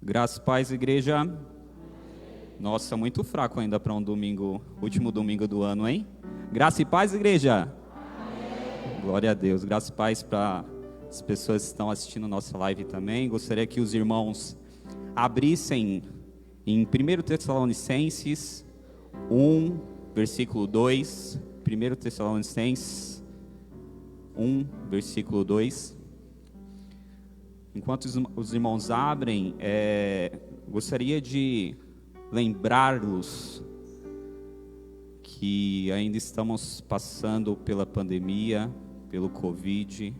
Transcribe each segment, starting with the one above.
Graças e paz, igreja. Nossa, muito fraco ainda para um domingo, último domingo do ano, hein? Graças e paz, igreja. Amém. Glória a Deus. Graças e paz para as pessoas que estão assistindo nossa live também. Gostaria que os irmãos abrissem em 1 Tessalonicenses 1, versículo 2. 1 Tessalonicenses 1, versículo 2. Enquanto os irmãos abrem, gostaria de lembrá-los que ainda estamos passando pela pandemia, pelo Covid,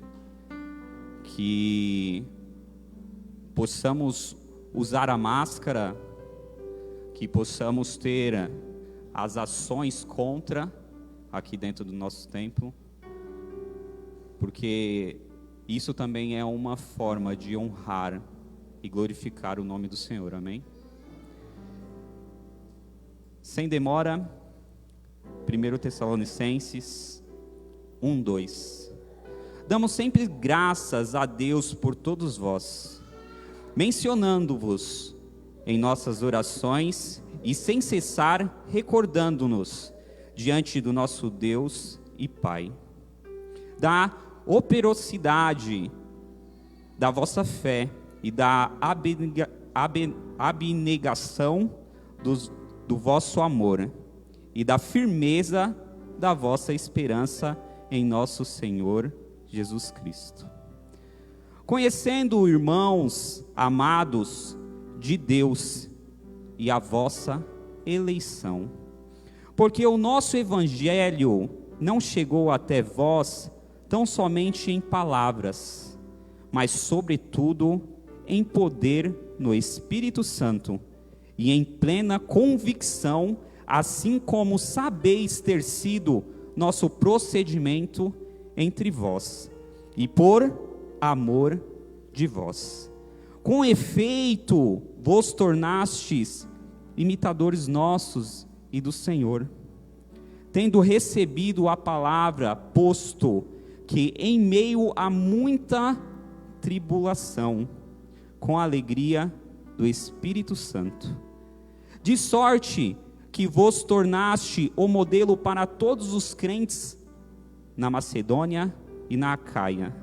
que possamos usar a máscara, que possamos ter as ações contra aqui dentro do nosso templo, porque isso também é uma forma de honrar e glorificar o nome do Senhor, amém? Sem demora, 1 Tessalonicenses 1, 2. Damos sempre graças a Deus por todos vós, mencionando-vos em nossas orações e sem cessar recordando-nos diante do nosso Deus e Pai, da operosidade da vossa fé e da abnegação do vosso amor e da firmeza da vossa esperança em nosso Senhor Jesus Cristo. Conhecendo, irmãos amados de Deus, e a vossa eleição, porque o nosso evangelho não chegou até vós tão somente em palavras, mas sobretudo em poder no Espírito Santo e em plena convicção, assim como sabeis ter sido nosso procedimento entre vós, e por amor de vós. Com efeito, vos tornastes imitadores nossos e do Senhor, tendo recebido a palavra, posto que em meio a muita tribulação, com a alegria do Espírito Santo, de sorte que vos tornaste o modelo para todos os crentes na Macedônia e na Acaia,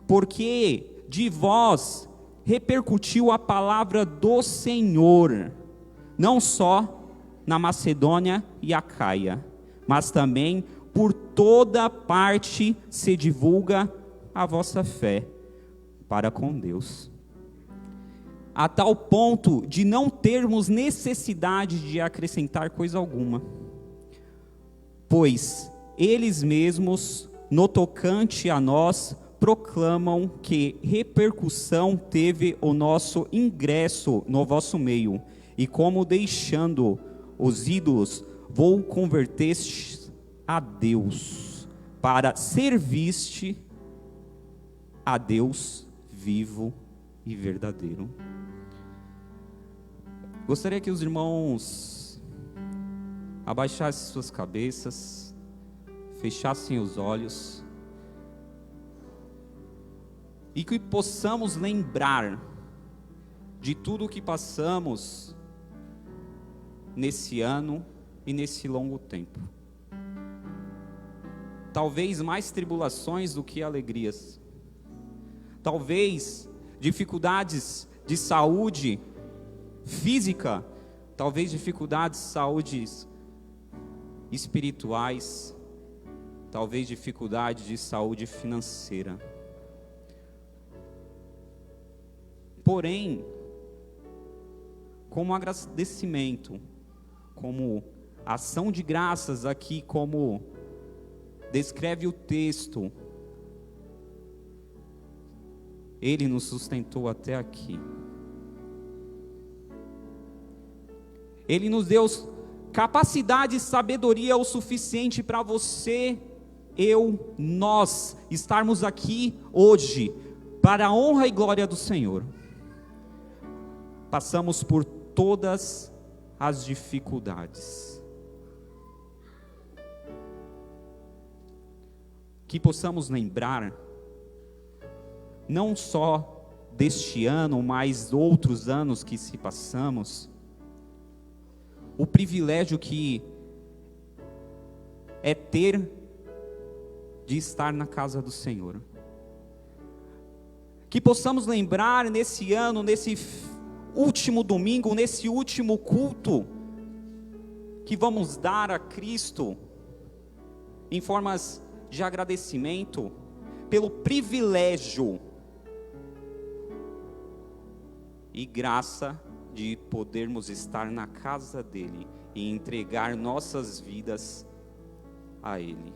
porque de vós repercutiu a palavra do Senhor, não só na Macedônia e Acaia, mas também por toda parte se divulga a vossa fé para com Deus, a tal ponto de não termos necessidade de acrescentar coisa alguma, pois eles mesmos, no tocante a nós, proclamam que repercussão teve o nosso ingresso no vosso meio, e como deixando os ídolos, vos converteste a Deus, para serviste a Deus vivo e verdadeiro. Gostaria que os irmãos abaixassem suas cabeças, fechassem os olhos, e que possamos lembrar de tudo o que passamos nesse ano e nesse longo tempo. Talvez mais tribulações do que alegrias. Talvez dificuldades de saúde física, talvez dificuldades de saúde espirituais, talvez dificuldade de saúde financeira. Porém, como agradecimento, como ação de graças aqui, como descreve o texto, Ele nos sustentou até aqui. Ele nos deu capacidade e sabedoria o suficiente para você, eu, nós estarmos aqui hoje, para a honra e glória do Senhor. Passamos por todas as dificuldades. Que possamos lembrar, não só deste ano, mas outros anos que se passamos, o privilégio que é ter de estar na casa do Senhor. Que possamos lembrar nesse ano, nesse último domingo, nesse último culto, que vamos dar a Cristo, em formas de agradecimento, pelo privilégio e graça de podermos estar na casa dEle e entregar nossas vidas a Ele,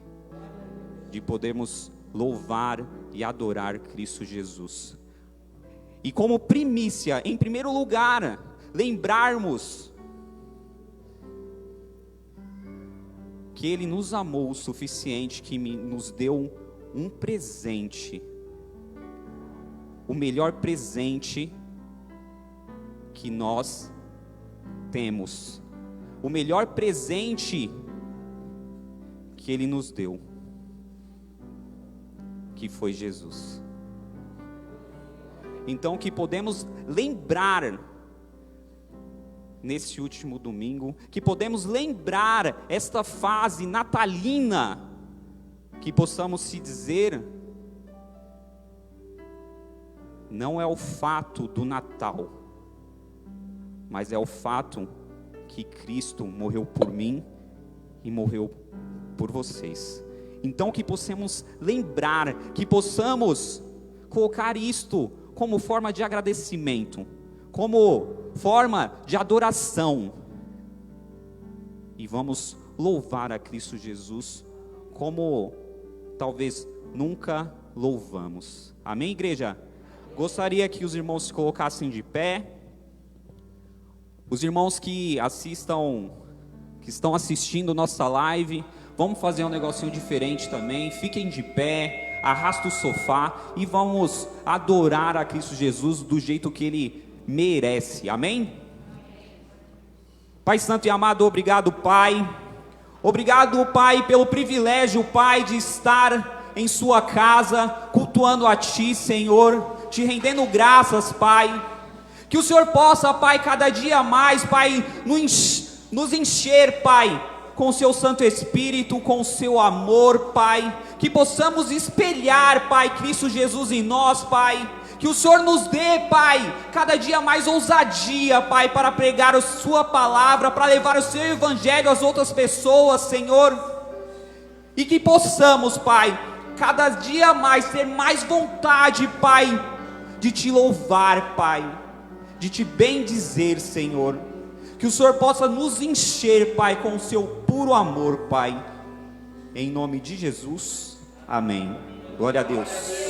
de podermos louvar e adorar Cristo Jesus. E como primícia, em primeiro lugar, lembrarmos que Ele nos amou o suficiente, que nos deu um presente, o melhor presente que nós temos, o melhor presente que Ele nos deu, que foi Jesus. Então que podemos lembrar nesse último domingo, que podemos lembrar esta fase natalina, que possamos se dizer, não é o fato do Natal, mas é o fato que Cristo morreu por mim e morreu por vocês. Então que possamos lembrar, que possamos colocar isto como forma de agradecimento, como forma de adoração, e vamos louvar a Cristo Jesus como talvez nunca louvamos. Amém, igreja? Gostaria que os irmãos se colocassem de pé. Os irmãos que estão assistindo nossa live, vamos fazer um negocinho diferente também. Fiquem de pé, arrasta o sofá e vamos adorar a Cristo Jesus do jeito que Ele merece. Amém? Pai santo e amado, obrigado, Pai. Obrigado, Pai, pelo privilégio, Pai, de estar em sua casa, cultuando a Ti, Senhor, te rendendo graças, Pai. Que o Senhor possa, Pai, cada dia mais, Pai, nos encher, Pai, com o Seu Santo Espírito, com o Seu amor, Pai. Que possamos espelhar, Pai, Cristo Jesus em nós, Pai. Que o Senhor nos dê, Pai, cada dia mais ousadia, Pai, para pregar a Sua palavra, para levar o Seu Evangelho às outras pessoas, Senhor. E que possamos, Pai, cada dia mais ter mais vontade, Pai, de Te louvar, Pai, de Te bendizer, Senhor. Que o Senhor possa nos encher, Pai, com o Seu puro amor, Pai. Em nome de Jesus, amém. Glória a Deus.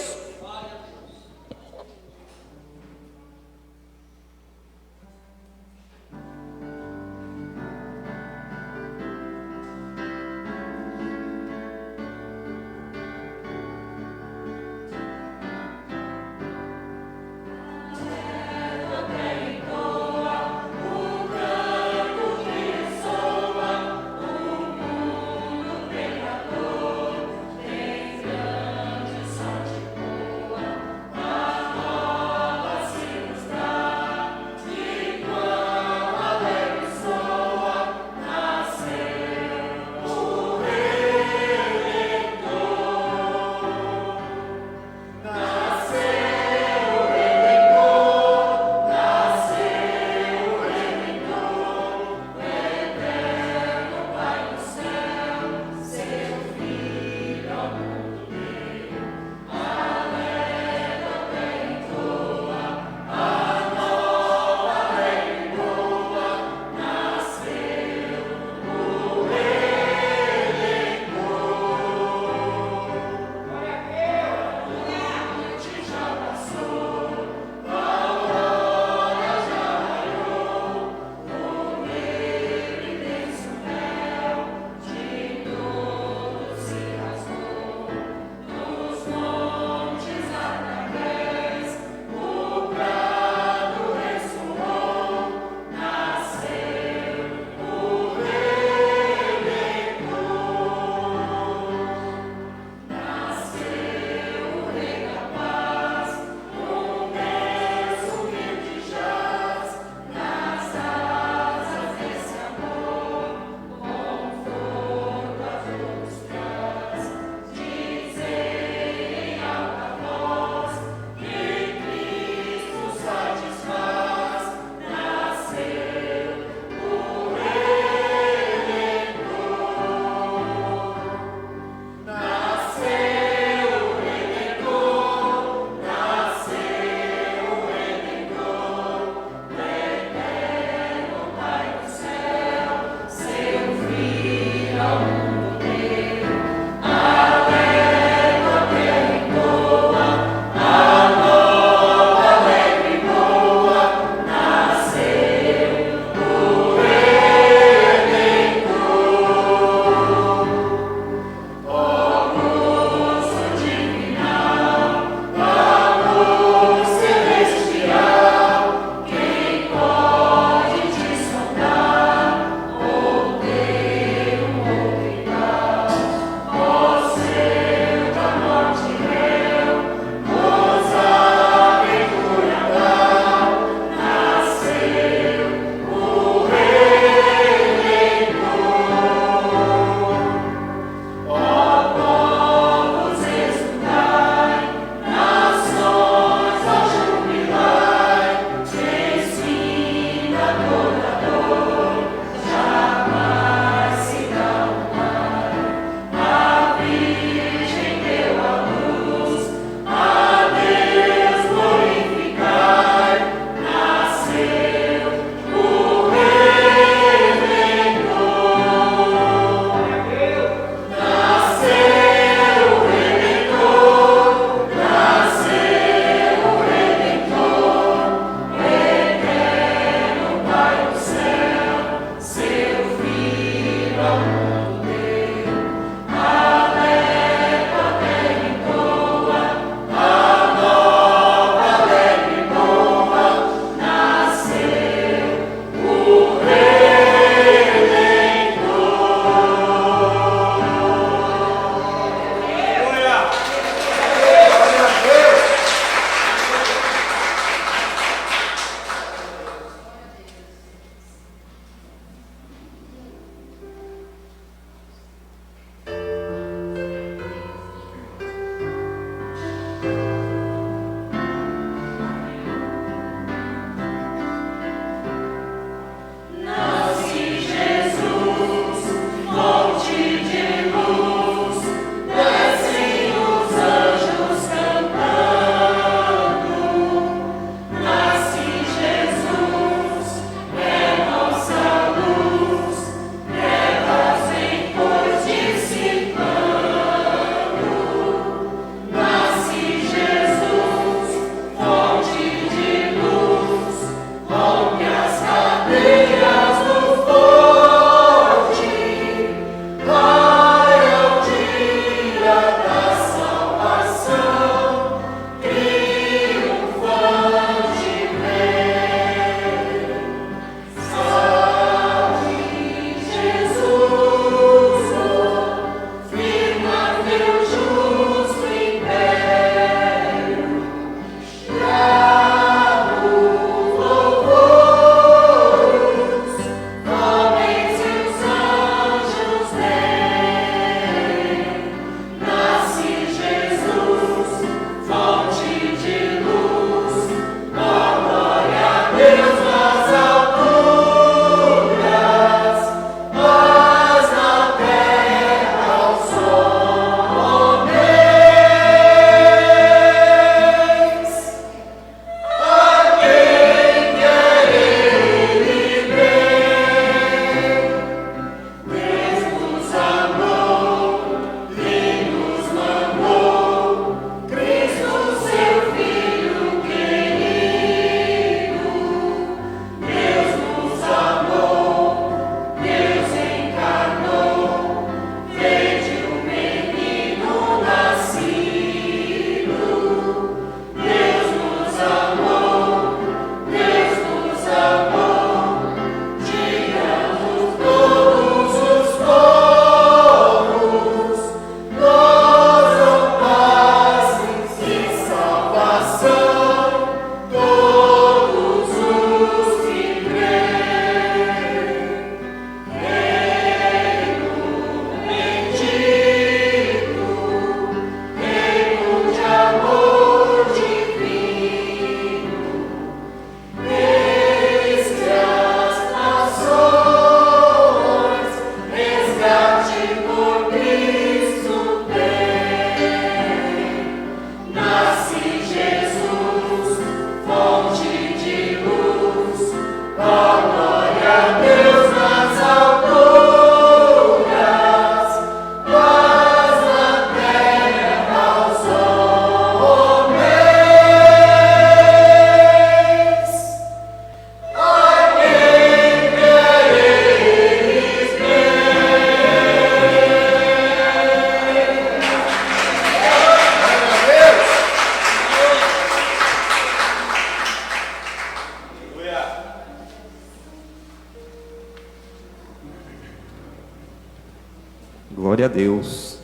Glória a Deus.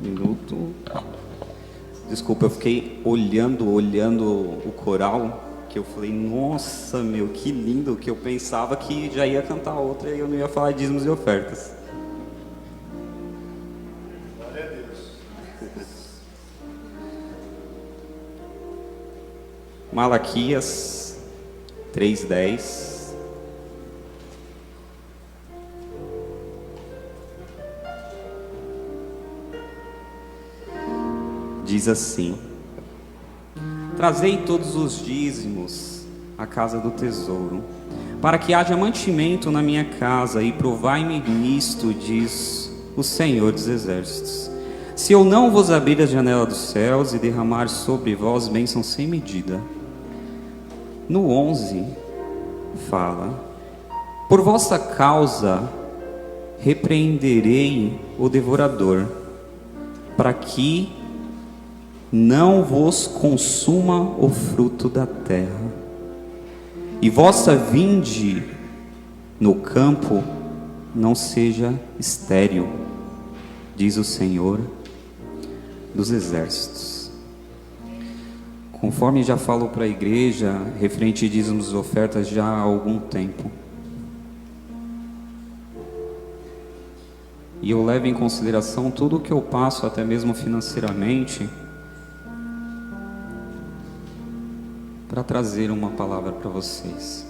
Minuto. Desculpa, eu fiquei olhando o coral, que eu falei, nossa, meu, que lindo, que eu pensava que já ia cantar outra e eu não ia falar dízimos e ofertas. Glória a Deus. Malaquias 3:10. Diz assim: trazei todos os dízimos à casa do tesouro, para que haja mantimento na minha casa, e provai-me nisto, diz o Senhor dos Exércitos, Se eu não vos abrir a janela dos céus e derramar sobre vós bênçãos sem medida. No 11 fala: por vossa causa repreenderei o devorador, para que não vos consuma o fruto da terra, e vossa vinde no campo não seja estéril, diz o Senhor dos exércitos. Conforme já falo para a igreja, referente a dízimos e ofertas já há algum tempo, e eu levo em consideração tudo o que eu passo, até mesmo financeiramente, para trazer uma palavra para vocês,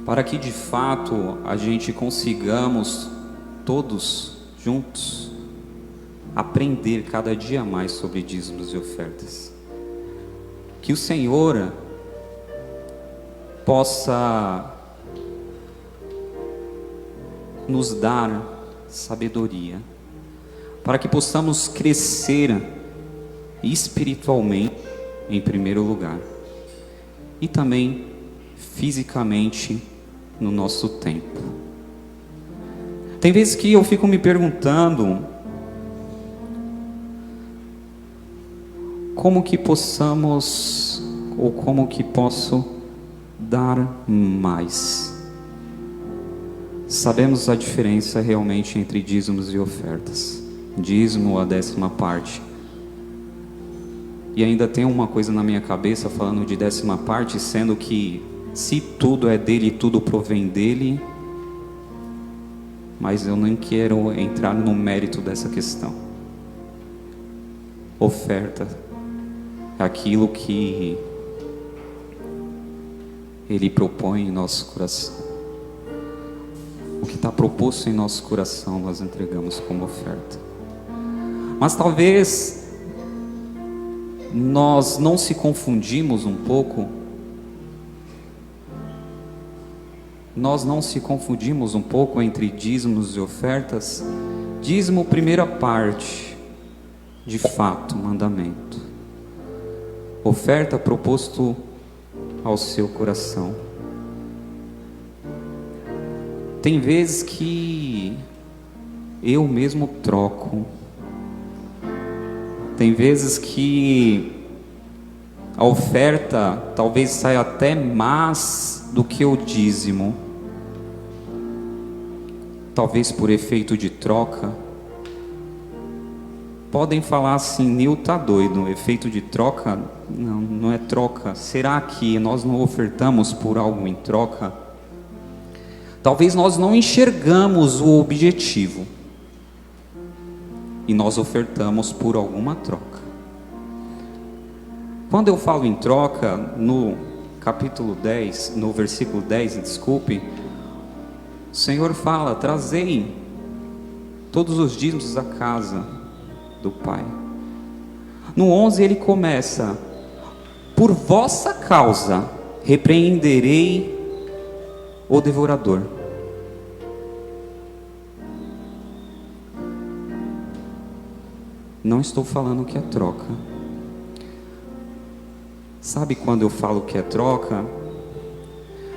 para que de fato a gente consigamos todos juntos aprender cada dia mais sobre dízimos e ofertas. Que o Senhor possa nos dar sabedoria, para que possamos crescer espiritualmente em primeiro lugar, e também fisicamente no nosso tempo. Tem vezes que eu fico me perguntando como que possamos, ou como que posso dar mais. Sabemos a diferença realmente entre dízimos e ofertas. Dízimo, a 10ª parte. E ainda tem uma coisa na minha cabeça falando de 10ª parte, sendo que se tudo é dele, tudo provém dele. Mas eu não quero entrar no mérito dessa questão. Oferta é aquilo que ele propõe em nosso coração. O que está proposto em nosso coração nós entregamos como oferta. Mas talvez nós não se confundimos um pouco. Nós não se confundimos um pouco entre dízimos e ofertas. Dízimo, primeira parte, de fato, mandamento. Oferta proposto ao seu coração. Tem vezes que eu mesmo troco. Tem vezes que a oferta talvez saia até mais do que o dízimo. Talvez por efeito de troca. Podem falar assim: Nil tá doido, efeito de troca? Não, não é troca. Será que nós não ofertamos por algo em troca? Talvez nós não enxergamos o objetivo e nós ofertamos por alguma troca. Quando eu falo em troca, no capítulo 10, no versículo 10, desculpe, o Senhor fala: trazei todos os dízimos da casa do Pai. No 11 ele começa: por vossa causa repreenderei o devorador. Não estou falando que é troca. Sabe quando eu falo que é troca?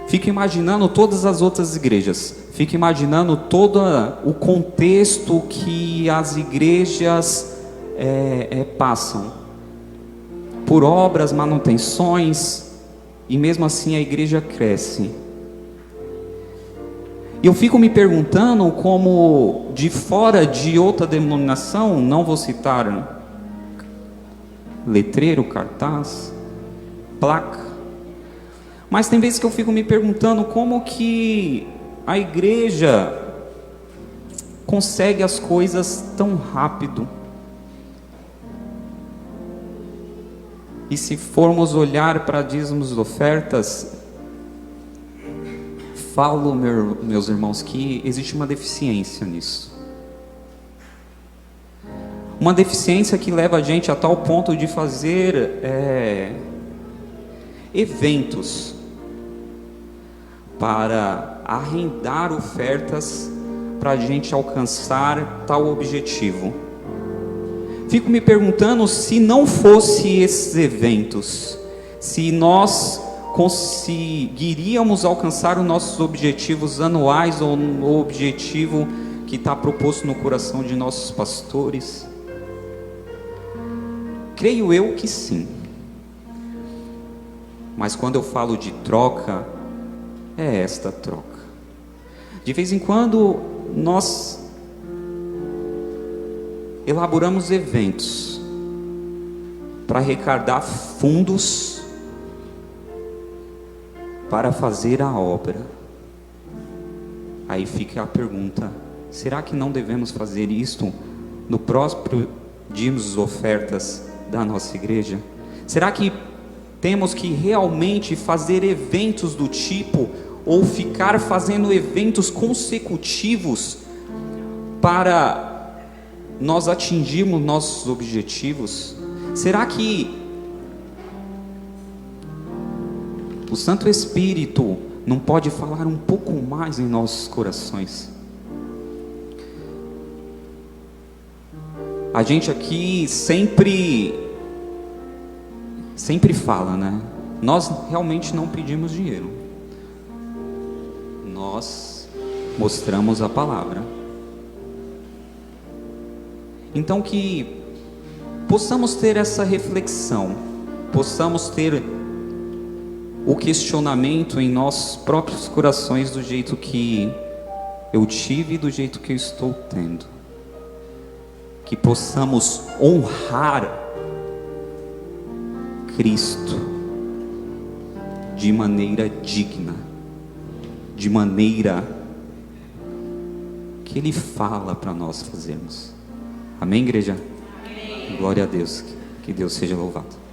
Fica imaginando todas as outras igrejas. Fica imaginando todo o contexto que as igrejas passam. Por obras, manutenções, e mesmo assim a igreja cresce. E eu fico me perguntando como, de fora de outra denominação, não vou citar letreiro, cartaz, placa, mas tem vezes que eu fico me perguntando como que a igreja consegue as coisas tão rápido. E se formos olhar para dízimos e ofertas, falo, meus irmãos, que existe uma deficiência nisso. Uma deficiência que leva a gente a tal ponto de fazer eventos para arrendar ofertas para a gente alcançar tal objetivo. Fico me perguntando se não fosse esses eventos, se nós conseguiríamos alcançar os nossos objetivos anuais ou o objetivo que está proposto no coração de nossos pastores. Creio eu que sim. Mas quando eu falo de troca, é esta troca. De vez em quando nós elaboramos eventos para arrecadar fundos para fazer a obra. Aí fica a pergunta: será que não devemos fazer isto no próprio dízimos e ofertas da nossa igreja? Será que temos que realmente fazer eventos do tipo, ou ficar fazendo eventos consecutivos para nós atingirmos nossos objetivos? Será que o Santo Espírito não pode falar um pouco mais em nossos corações? A gente aqui sempre fala, né? Nós realmente não pedimos dinheiro. Nós mostramos a palavra. Então que possamos ter essa reflexão, possamos ter o questionamento em nossos próprios corações, do jeito que eu tive e do jeito que eu estou tendo. Que possamos honrar Cristo de maneira digna, de maneira que Ele fala para nós fazermos. Amém, igreja? Amém. Glória a Deus, que Deus seja louvado.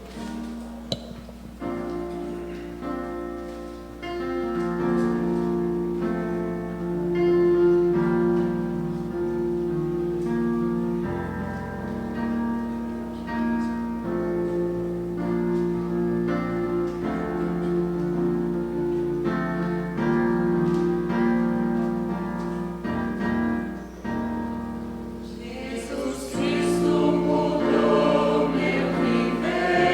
Jesus Cristo mudou meu viver.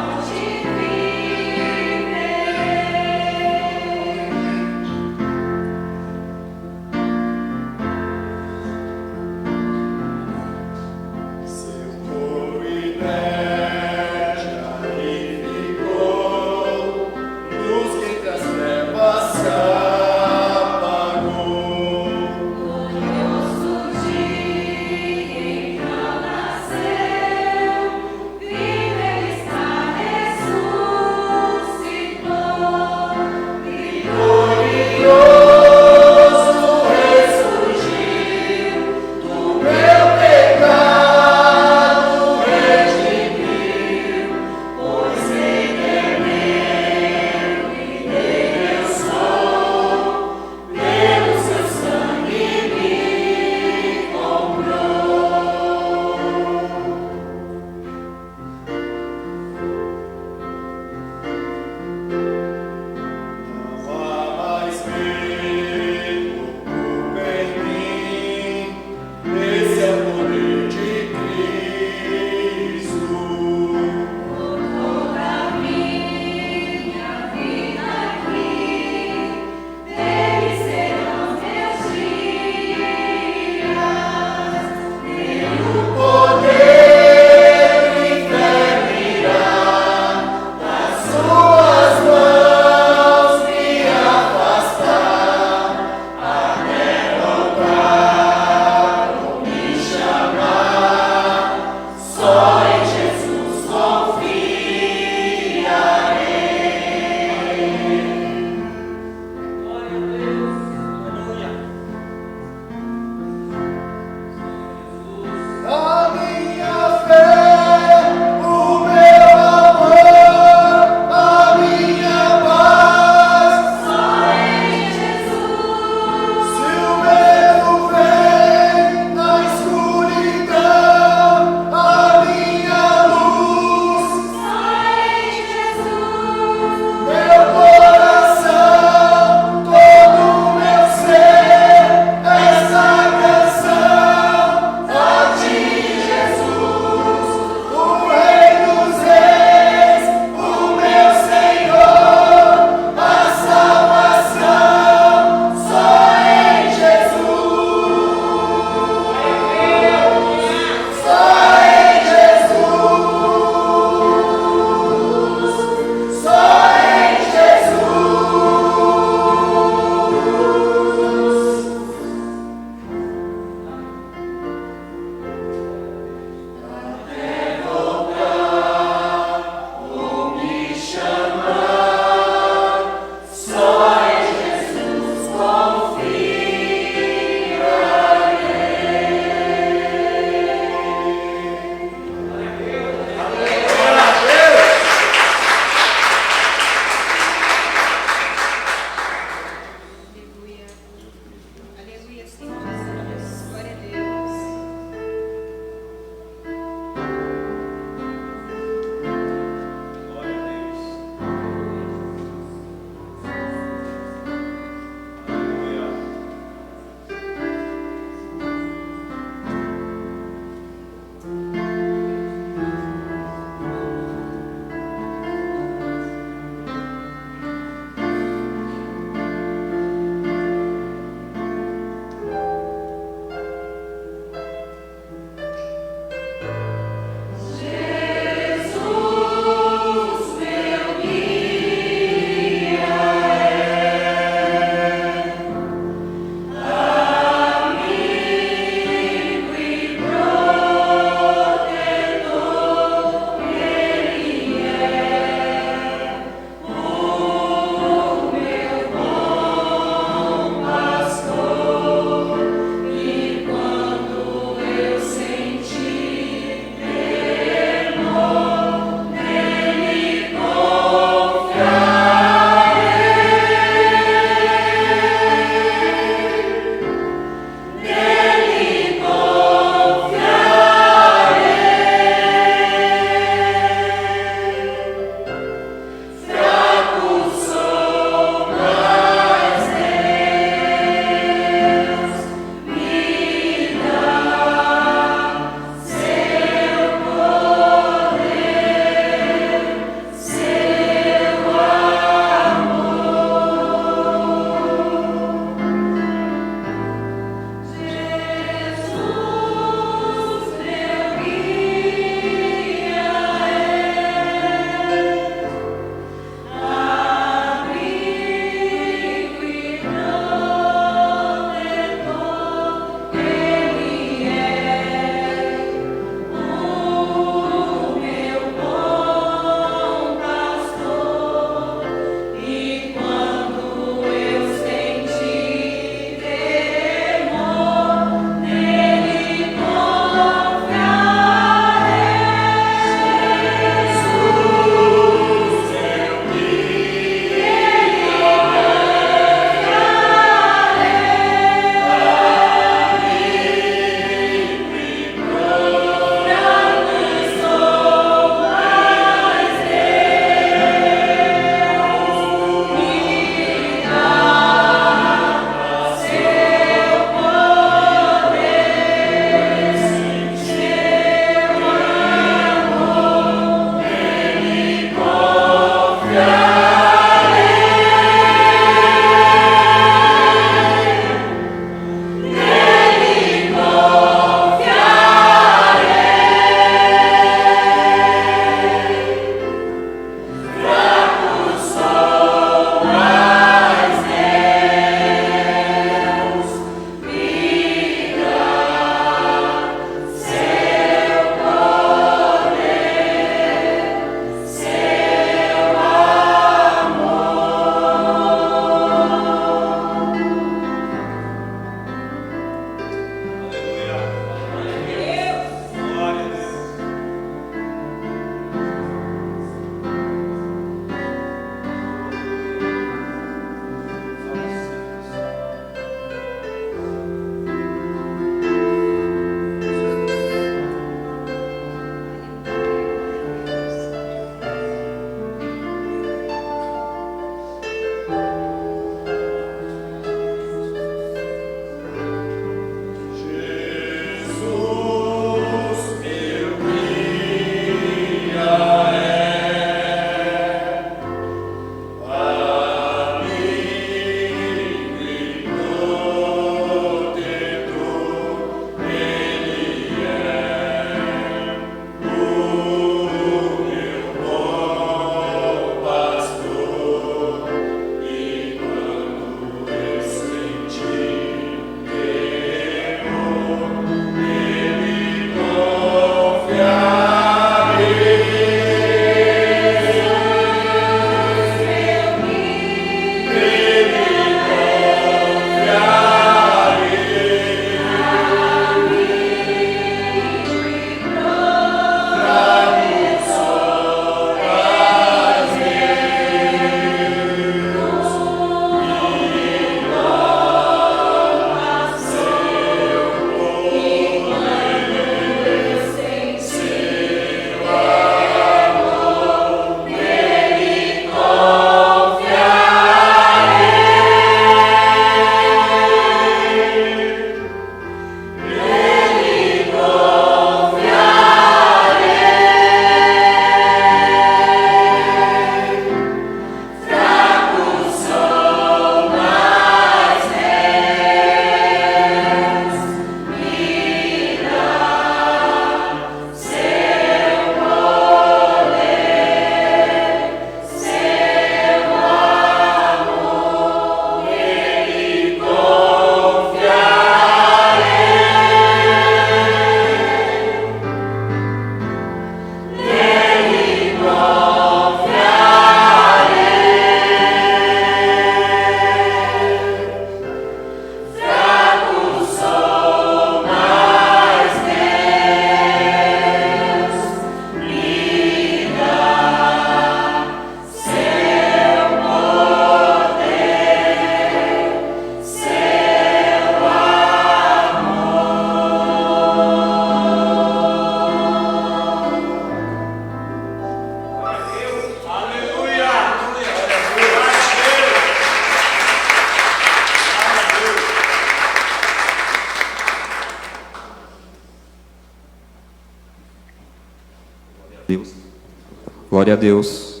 Glória a Deus.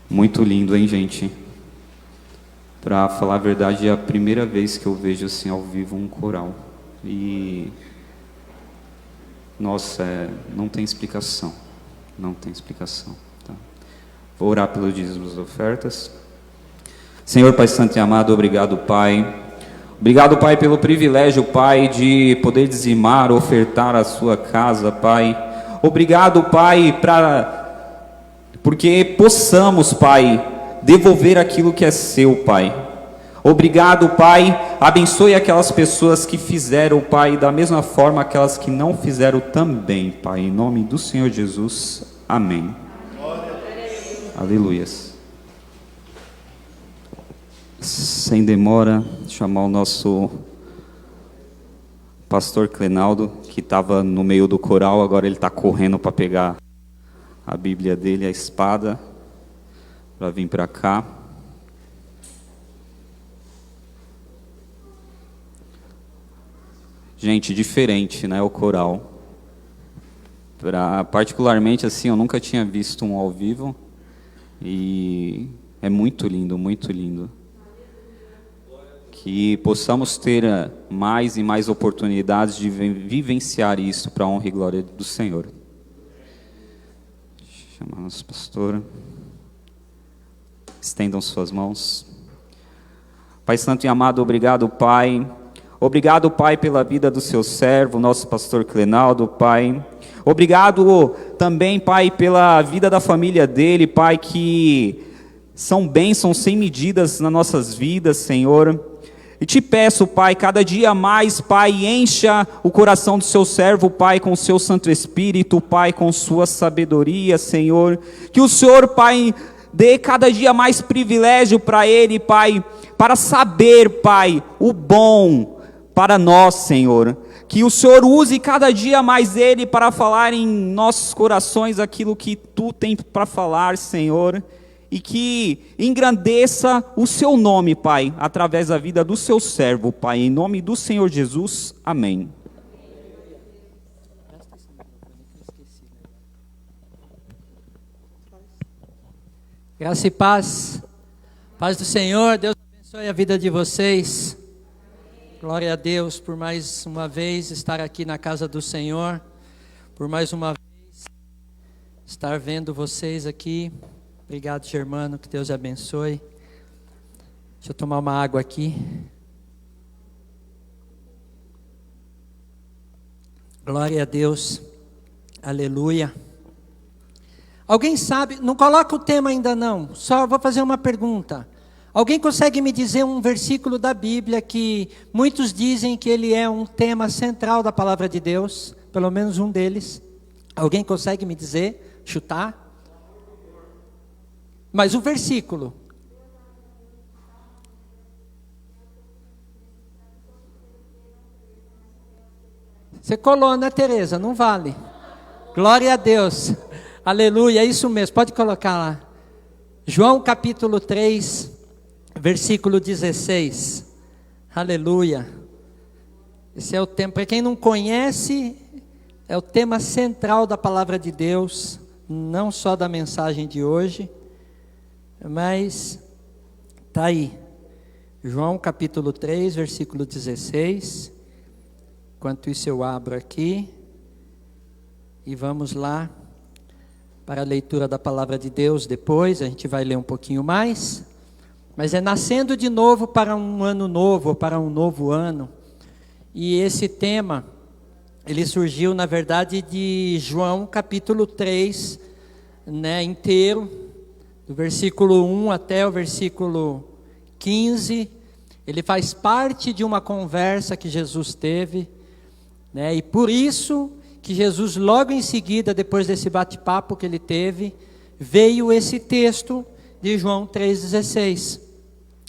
Muito lindo, hein, gente? Para falar a verdade, é a primeira vez que eu vejo assim ao vivo um coral. E nossa, não tem explicação. Não tem explicação. Tá? Vou orar pelos dízimos e ofertas. Senhor Pai Santo e amado, obrigado, Pai. Obrigado, Pai, pelo privilégio, Pai, de poder dizimar, ofertar a sua casa, Pai. Obrigado, Pai, porque possamos, Pai, devolver aquilo que é seu, Pai. Obrigado, Pai. Abençoe aquelas pessoas que fizeram, Pai, da mesma forma aquelas que não fizeram também, Pai. Em nome do Senhor Jesus. Amém. Aleluias. Sem demora, chamar o nosso pastor Clenaldo, que estava no meio do coral, agora ele está correndo para pegar a Bíblia dele, a espada, para vir para cá. Gente, diferente, né, o coral. Particularmente assim, eu nunca tinha visto um ao vivo, e é muito lindo, muito lindo. Que possamos ter mais e mais oportunidades de vivenciar isso para a honra e glória do Senhor. Chamar nosso pastor. Estendam suas mãos. Pai Santo e amado, obrigado, Pai. Obrigado, Pai, pela vida do seu servo, nosso pastor Clenaldo, Pai. Obrigado também, Pai, pela vida da família dele, Pai, que são bênçãos sem medidas nas nossas vidas, Senhor. E te peço, Pai, cada dia mais, Pai, encha o coração do seu servo, Pai, com o seu Santo Espírito, Pai, com sua sabedoria, Senhor. Que o Senhor, Pai, dê cada dia mais privilégio para ele, Pai, para saber, Pai, o bom para nós, Senhor. Que o Senhor use cada dia mais ele para falar em nossos corações aquilo que tu tem para falar, Senhor. E que engrandeça o seu nome, Pai, através da vida do seu servo, Pai, em nome do Senhor Jesus, amém. Graça e paz, paz do Senhor, Deus abençoe a vida de vocês. Glória a Deus por mais uma vez estar aqui na casa do Senhor, por mais uma vez estar vendo vocês aqui. Obrigado, Germano, que Deus abençoe. Deixa eu tomar uma água aqui. Glória a Deus. Aleluia. Alguém sabe, não coloca o tema ainda não, só vou fazer uma pergunta. Alguém consegue me dizer um versículo da Bíblia que muitos dizem que ele é um tema central da palavra de Deus? Pelo menos um deles. Alguém consegue me dizer, chutar? Mas o versículo. Você colou, né, Tereza? Não vale. Glória a Deus. Aleluia, é isso mesmo. Pode colocar lá. João capítulo 3, versículo 16. Aleluia. Esse é o tema. Para quem não conhece, é o tema central da palavra de Deus. Não só da mensagem de hoje. Mas está aí, João capítulo 3, versículo 16. Enquanto isso eu abro aqui e vamos lá para a leitura da palavra de Deus. Depois a gente vai ler um pouquinho mais, mas é nascendo de novo para um ano novo, para um novo ano. E esse tema, ele surgiu na verdade de João capítulo 3, né, inteiro. Do versículo 1 até o versículo 15, ele faz parte de uma conversa que Jesus teve, né? E por isso que Jesus logo em seguida, depois desse bate-papo que ele teve, veio esse texto de João 3,16.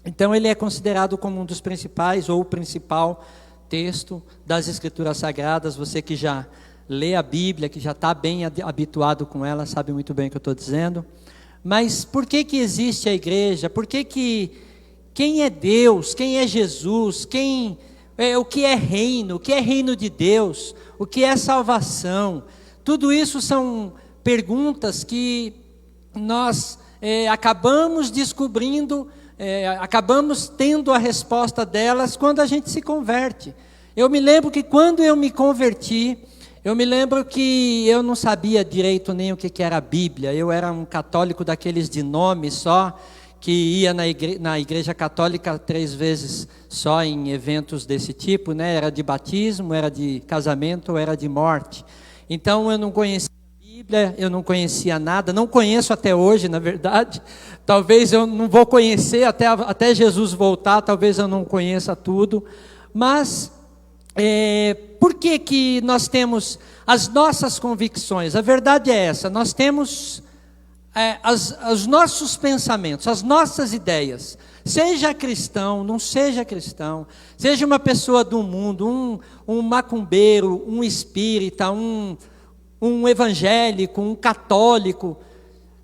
Então ele é considerado como um dos principais, ou o principal texto das Escrituras Sagradas. Você que já lê a Bíblia, que já está bem habituado com ela, sabe muito bem o que eu estou dizendo. Mas por que existe a igreja? Por que quem é Deus? Quem é Jesus? O que é reino? O que é reino de Deus? O que é salvação? Tudo isso são perguntas que nós acabamos descobrindo, acabamos tendo a resposta delas quando a gente se converte. Eu me lembro que quando eu me converti, eu me lembro que eu não sabia direito nem o que era a Bíblia. Eu era um católico daqueles de nome só, que ia na igreja católica 3 vezes só em eventos desse tipo, né? Era de batismo, era de casamento, era de morte. Então eu não conhecia a Bíblia, eu não conhecia nada, não conheço até hoje, na verdade. Talvez eu não vou conhecer até Jesus voltar, talvez eu não conheça tudo. Mas por que nós temos as nossas convicções? A verdade é essa, nós temos os nossos pensamentos, as nossas ideias. Seja cristão, não seja cristão, seja uma pessoa do mundo, um macumbeiro, um espírita, um evangélico, um católico,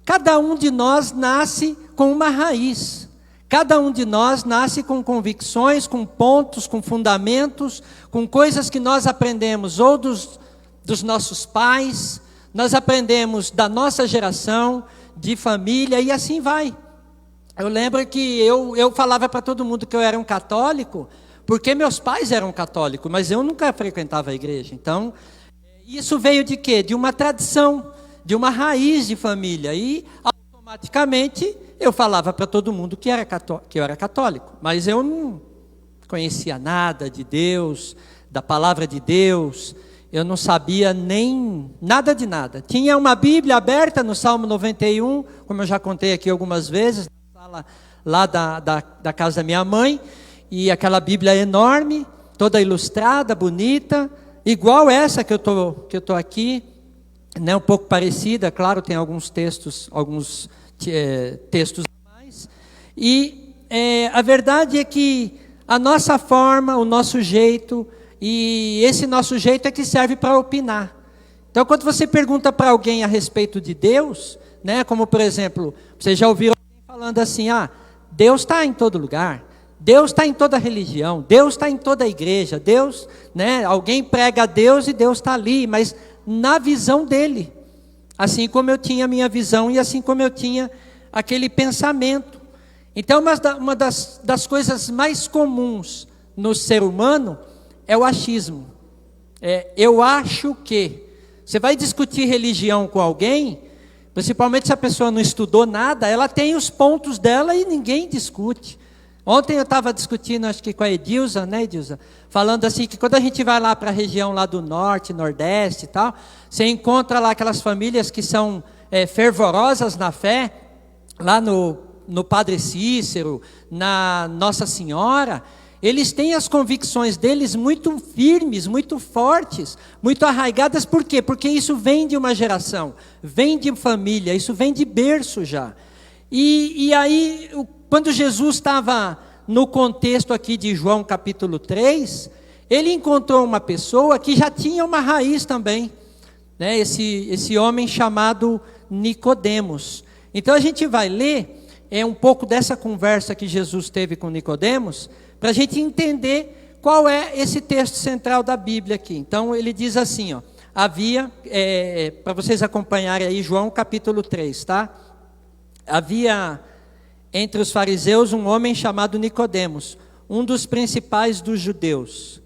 cada um de nós nasce com uma raiz. Cada um de nós nasce com convicções, com pontos, com fundamentos, com coisas que nós aprendemos ou dos nossos pais, nós aprendemos da nossa geração, de família, e assim vai. Eu lembro que eu falava para todo mundo que eu era um católico, porque meus pais eram católicos, mas eu nunca frequentava a igreja. Então, isso veio de quê? De uma tradição, de uma raiz de família, e automaticamente eu falava para todo mundo que eu era católico, mas eu não conhecia nada de Deus, da palavra de Deus, eu não sabia nem nada de nada. Tinha uma Bíblia aberta no Salmo 91, como eu já contei aqui algumas vezes, na sala lá da casa da minha mãe, e aquela Bíblia enorme, toda ilustrada, bonita, igual essa que eu tô aqui, né, um pouco parecida, claro, tem alguns textos a mais. E a verdade é que a nossa forma, o nosso jeito, e esse nosso jeito é que serve para opinar. Então, quando você pergunta para alguém a respeito de Deus, né, como por exemplo, você já ouviu alguém falando assim, Deus está em todo lugar, Deus está em toda religião, Deus está em toda igreja, Deus, né, alguém prega a Deus e Deus está ali, mas na visão dele, assim como eu tinha a minha visão e assim como eu tinha aquele pensamento. Então, uma das coisas mais comuns no ser humano é o achismo. Eu acho que. Você vai discutir religião com alguém, principalmente se a pessoa não estudou nada, ela tem os pontos dela e ninguém discute. Ontem eu estava discutindo, acho que com a Edilza, né, Edilza? Falando assim, que quando a gente vai lá para a região lá do norte, nordeste e tal, você encontra lá aquelas famílias que são fervorosas na fé, lá no Padre Cícero, na Nossa Senhora. Eles têm as convicções deles muito firmes, muito fortes, muito arraigadas. Por quê? Porque isso vem de uma geração, vem de família, isso vem de berço já. E aí, quando Jesus estava no contexto aqui de João capítulo 3, ele encontrou uma pessoa que já tinha uma raiz também, né? Esse homem chamado Nicodemos. Então a gente vai ler um pouco dessa conversa que Jesus teve com Nicodemos, para a gente entender qual é esse texto central da Bíblia aqui. Então ele diz assim, havia, para vocês acompanharem aí, João capítulo 3, tá? Havia entre os fariseus um homem chamado Nicodemos, um dos principais dos judeus.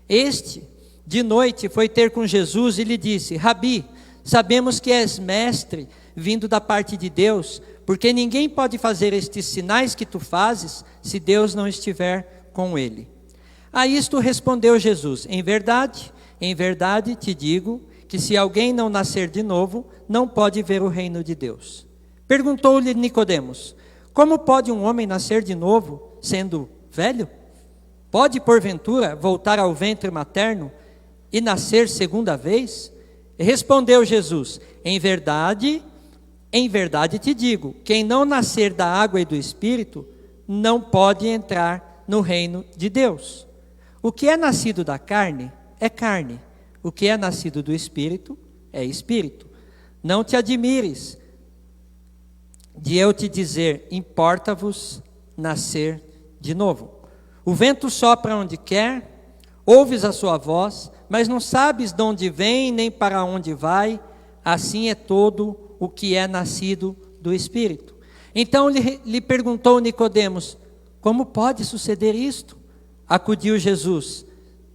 Este, de noite, foi ter com Jesus e lhe disse, Rabi, sabemos que és mestre, vindo da parte de Deus, porque ninguém pode fazer estes sinais que tu fazes, se Deus não estiver com ele. A isto respondeu Jesus, em verdade te digo, que se alguém não nascer de novo, não pode ver o reino de Deus. Perguntou-lhe Nicodemos, como pode um homem nascer de novo, sendo velho? Pode, porventura, voltar ao ventre materno e nascer segunda vez? E respondeu Jesus, em verdade te digo, quem não nascer da água e do Espírito, não pode entrar no reino de Deus. O que é nascido da carne, é carne. O que é nascido do Espírito, é Espírito. Não te admires de eu te dizer, importa-vos nascer de novo. O vento sopra onde quer, ouves a sua voz, mas não sabes de onde vem, nem para onde vai. assim é todo o que é nascido do Espírito. Então lhe perguntou Nicodemos: como pode suceder isto? Acudiu Jesus: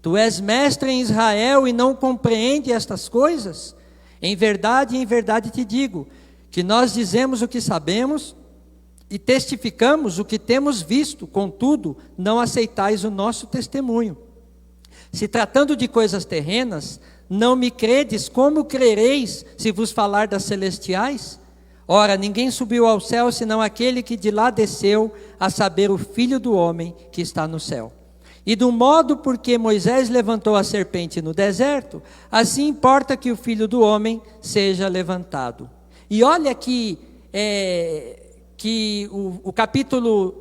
tu és mestre em Israel e não compreende estas coisas? Em verdade te digo, que nós dizemos o que sabemos e testificamos o que temos visto, contudo, não aceitais o nosso testemunho. Se tratando de coisas terrenas, não me credes, como crereis se vos falar das celestiais? Ora, ninguém subiu ao céu, senão aquele que de lá desceu, a saber, o Filho do homem que está no céu. E do modo por que Moisés levantou a serpente no deserto, assim importa que o Filho do homem seja levantado. E olha que o capítulo,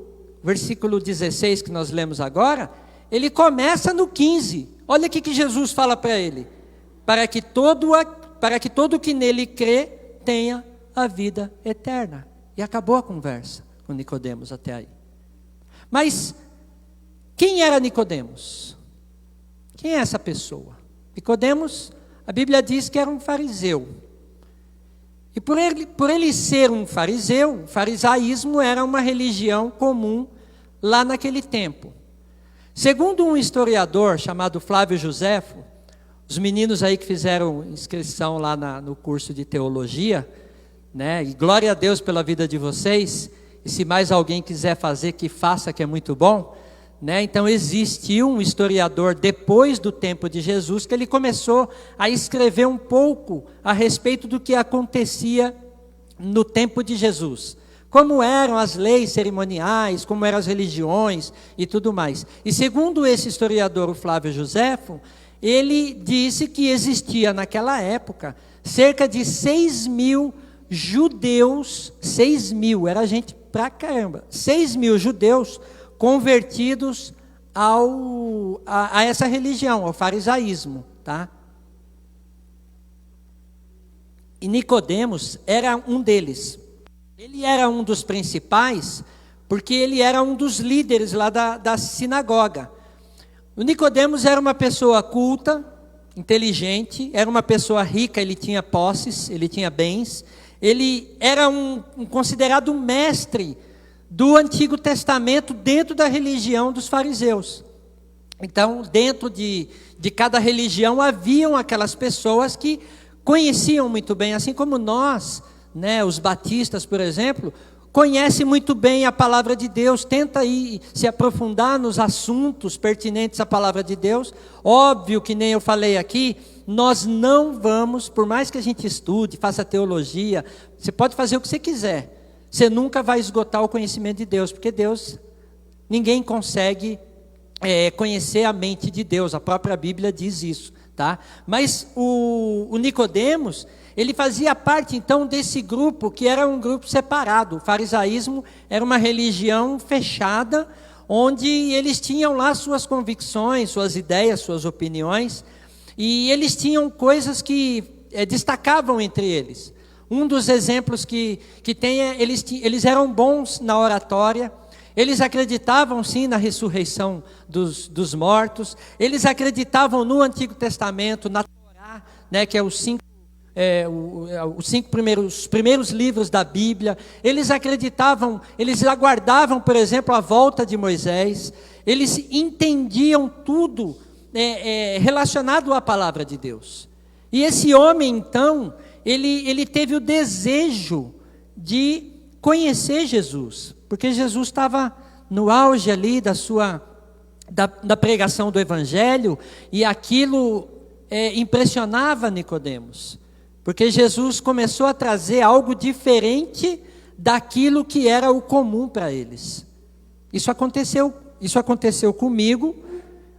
versículo 16 que nós lemos agora, ele começa no 15. Olha o que Jesus fala para ele: para que todo que nele crê tenha a vida eterna. E acabou a conversa com Nicodemos até aí. Mas quem era Nicodemos? Quem é essa pessoa? Nicodemos, a Bíblia diz que era um fariseu. E por ele ser um fariseu, o farisaísmo era uma religião comum lá naquele tempo. Segundo um historiador chamado Flávio Joséfo, os meninos aí que fizeram inscrição lá no curso de teologia, né? E glória a Deus pela vida de vocês, e se mais alguém quiser fazer, que faça, que é muito bom, né? Então existiu um historiador depois do tempo de Jesus, que ele começou a escrever um pouco a respeito do que acontecia no tempo de Jesus, como eram as leis cerimoniais, como eram as religiões e tudo mais. E segundo esse historiador, o Flávio Joséfo, ele disse que existia naquela época cerca de 6.000 judeus, 6.000, era gente pra caramba, 6.000 judeus convertidos a essa religião, ao farisaísmo, tá? E Nicodemos era um deles. Ele era um dos principais, porque ele era um dos líderes lá da sinagoga. O Nicodemos era uma pessoa culta, inteligente, era uma pessoa rica, ele tinha posses, ele tinha bens. Ele era considerado um mestre do Antigo Testamento dentro da religião dos fariseus. Então, dentro de cada religião haviam aquelas pessoas que conheciam muito bem, assim como nós, né, os batistas, por exemplo, conhecem muito bem a palavra de Deus, tenta aí se aprofundar nos assuntos pertinentes à palavra de Deus. Óbvio que nem eu falei aqui, nós não vamos, por mais que a gente estude, faça teologia, você pode fazer o que você quiser, você nunca vai esgotar o conhecimento de Deus, porque Deus, ninguém consegue conhecer a mente de Deus, a própria Bíblia diz isso, tá? Mas o Nicodemos, ele fazia parte então desse grupo, que era um grupo separado. O farisaísmo era uma religião fechada, onde eles tinham lá suas convicções, suas ideias, suas opiniões, e eles tinham coisas que destacavam entre eles. Um dos exemplos que tem é, eles eram bons na oratória, eles acreditavam sim na ressurreição dos mortos, eles acreditavam no Antigo Testamento, na Torá, né, que é os primeiros livros da Bíblia. Eles acreditavam, eles aguardavam, por exemplo, a volta de Moisés, eles entendiam tudo relacionado à palavra de Deus. E esse homem, então, ele teve o desejo de conhecer Jesus, porque Jesus estava no auge ali da pregação do Evangelho, e aquilo impressionava Nicodemos, porque Jesus começou a trazer algo diferente daquilo que era o comum para eles. Isso aconteceu comigo,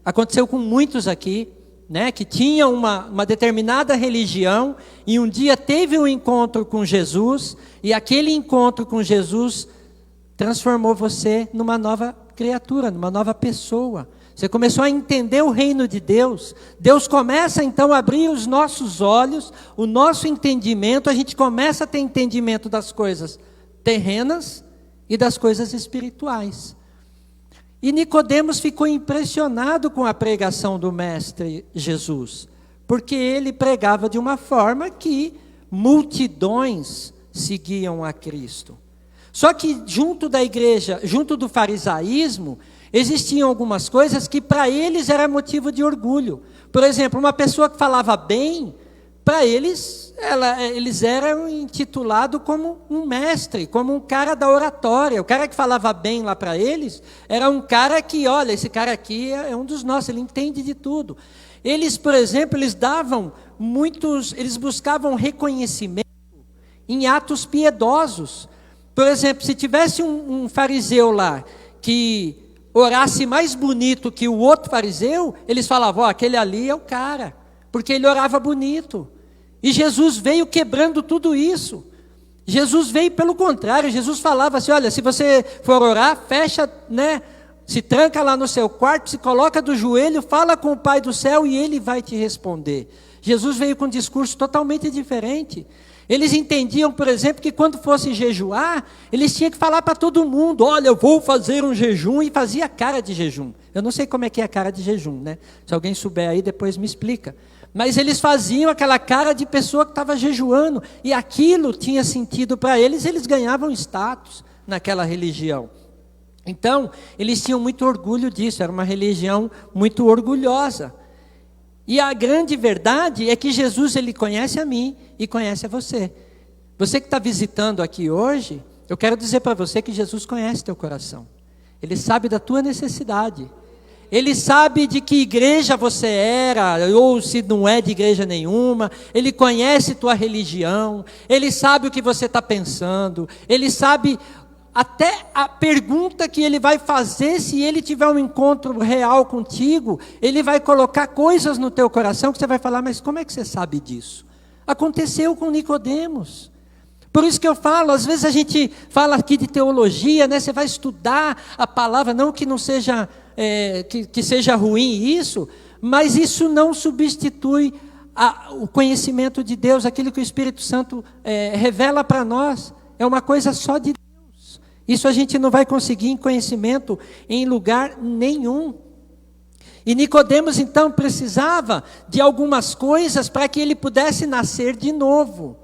aconteceu com muitos aqui, né, que tinham uma determinada religião, e um dia teve um encontro com Jesus, e aquele encontro com Jesus transformou você numa nova criatura, numa nova pessoa. Você começou a entender o reino de Deus. Deus começa então a abrir os nossos olhos, o nosso entendimento, a gente começa a ter entendimento das coisas terrenas e das coisas espirituais. E Nicodemos ficou impressionado com a pregação do Mestre Jesus, porque ele pregava de uma forma que multidões seguiam a Cristo. Só que junto da igreja, junto do farisaísmo, existiam algumas coisas que para eles era motivo de orgulho. Por exemplo, uma pessoa que falava bem, para eles, eles eram intitulados como um mestre, como um cara da oratória. O cara que falava bem lá para eles, era um cara que, olha, esse cara aqui é um dos nossos, ele entende de tudo. Eles, por exemplo, eles buscavam reconhecimento em atos piedosos. Por exemplo, se tivesse um fariseu lá que orasse mais bonito que o outro fariseu, eles falavam, aquele ali é o cara, porque ele orava bonito. E Jesus veio quebrando tudo isso. Jesus veio pelo contrário, Jesus falava assim, olha, se você for orar, fecha, se tranca lá no seu quarto, se coloca do joelho, fala com o Pai do céu e Ele vai te responder. Jesus veio com um discurso totalmente diferente. Eles entendiam, por exemplo, que quando fossem jejuar, eles tinham que falar para todo mundo, olha, eu vou fazer um jejum, e fazia cara de jejum. Eu não sei como é que é a cara de jejum, Se alguém souber aí, depois me explica. Mas eles faziam aquela cara de pessoa que estava jejuando, e aquilo tinha sentido para eles, eles ganhavam status naquela religião. Então, eles tinham muito orgulho disso, era uma religião muito orgulhosa. E a grande verdade é que Jesus, Ele conhece a mim e conhece a você. Você que está visitando aqui hoje, eu quero dizer para você que Jesus conhece teu coração. Ele sabe da tua necessidade. Ele sabe de que igreja você era, ou se não é de igreja nenhuma. Ele conhece tua religião. Ele sabe o que você está pensando. Ele sabe até a pergunta que ele vai fazer, se ele tiver um encontro real contigo, ele vai colocar coisas no teu coração que você vai falar, mas como é que você sabe disso? Aconteceu com Nicodemos. Por isso que eu falo, às vezes a gente fala aqui de teologia, você vai estudar a palavra, não que não seja, que seja ruim isso, mas isso não substitui o conhecimento de Deus, aquilo que o Espírito Santo revela para nós, é uma coisa só de Deus. Isso a gente não vai conseguir em conhecimento em lugar nenhum. E Nicodemos então precisava de algumas coisas para que ele pudesse nascer de novo.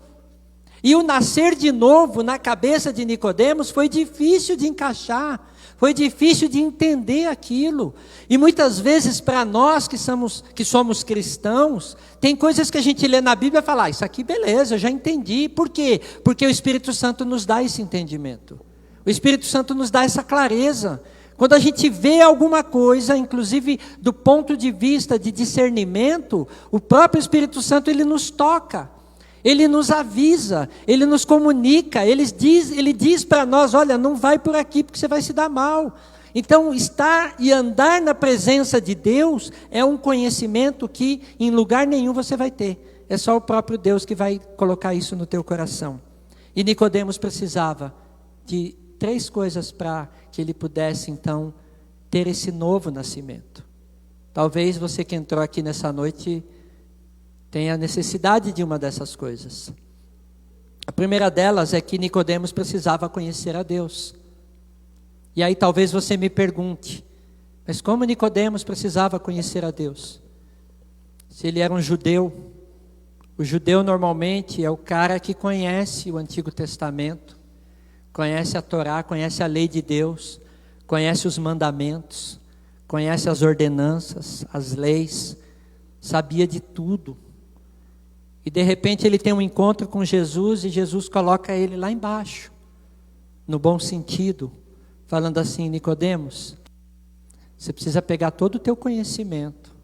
E o nascer de novo na cabeça de Nicodemos foi difícil de encaixar, foi difícil de entender aquilo. E muitas vezes para nós que somos cristãos, tem coisas que a gente lê na Bíblia e fala, isso aqui beleza, eu já entendi. Por quê? Porque o Espírito Santo nos dá esse entendimento. O Espírito Santo nos dá essa clareza. Quando a gente vê alguma coisa, inclusive do ponto de vista de discernimento, o próprio Espírito Santo, ele nos toca, ele nos avisa, ele nos comunica, ele diz para nós, olha, não vai por aqui porque você vai se dar mal. Então, estar e andar na presença de Deus é um conhecimento que em lugar nenhum você vai ter. É só o próprio Deus que vai colocar isso no teu coração. E Nicodemos precisava de 3 coisas para que ele pudesse, então, ter esse novo nascimento. Talvez você que entrou aqui nessa noite tenha necessidade de uma dessas coisas. A primeira delas é que Nicodemos precisava conhecer a Deus. E aí talvez você me pergunte, mas como Nicodemos precisava conhecer a Deus? Se ele era um judeu, o judeu normalmente é o cara que conhece o Antigo Testamento, conhece a Torá, conhece a lei de Deus, conhece os mandamentos, conhece as ordenanças, as leis, sabia de tudo. E de repente ele tem um encontro com Jesus e Jesus coloca ele lá embaixo, no bom sentido, falando assim, Nicodemos, você precisa pegar todo o teu conhecimento,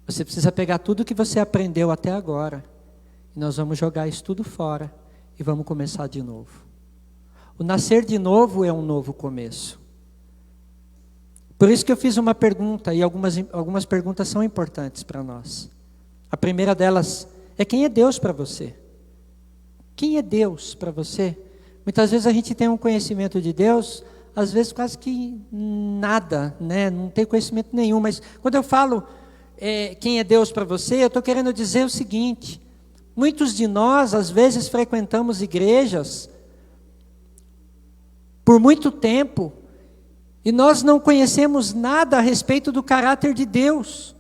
você precisa pegar tudo que você aprendeu até agora, e nós vamos jogar isso tudo fora e vamos começar de novo. O nascer de novo é um novo começo. Por isso que eu fiz uma pergunta, e algumas perguntas são importantes para nós. A primeira delas é: quem é Deus para você? Quem é Deus para você? Muitas vezes a gente tem um conhecimento de Deus, às vezes quase que nada, não tem conhecimento nenhum. Mas quando eu falo quem é Deus para você, eu estou querendo dizer o seguinte: muitos de nós, às vezes, frequentamos igrejas por muito tempo, e nós não conhecemos nada a respeito do caráter de Deus.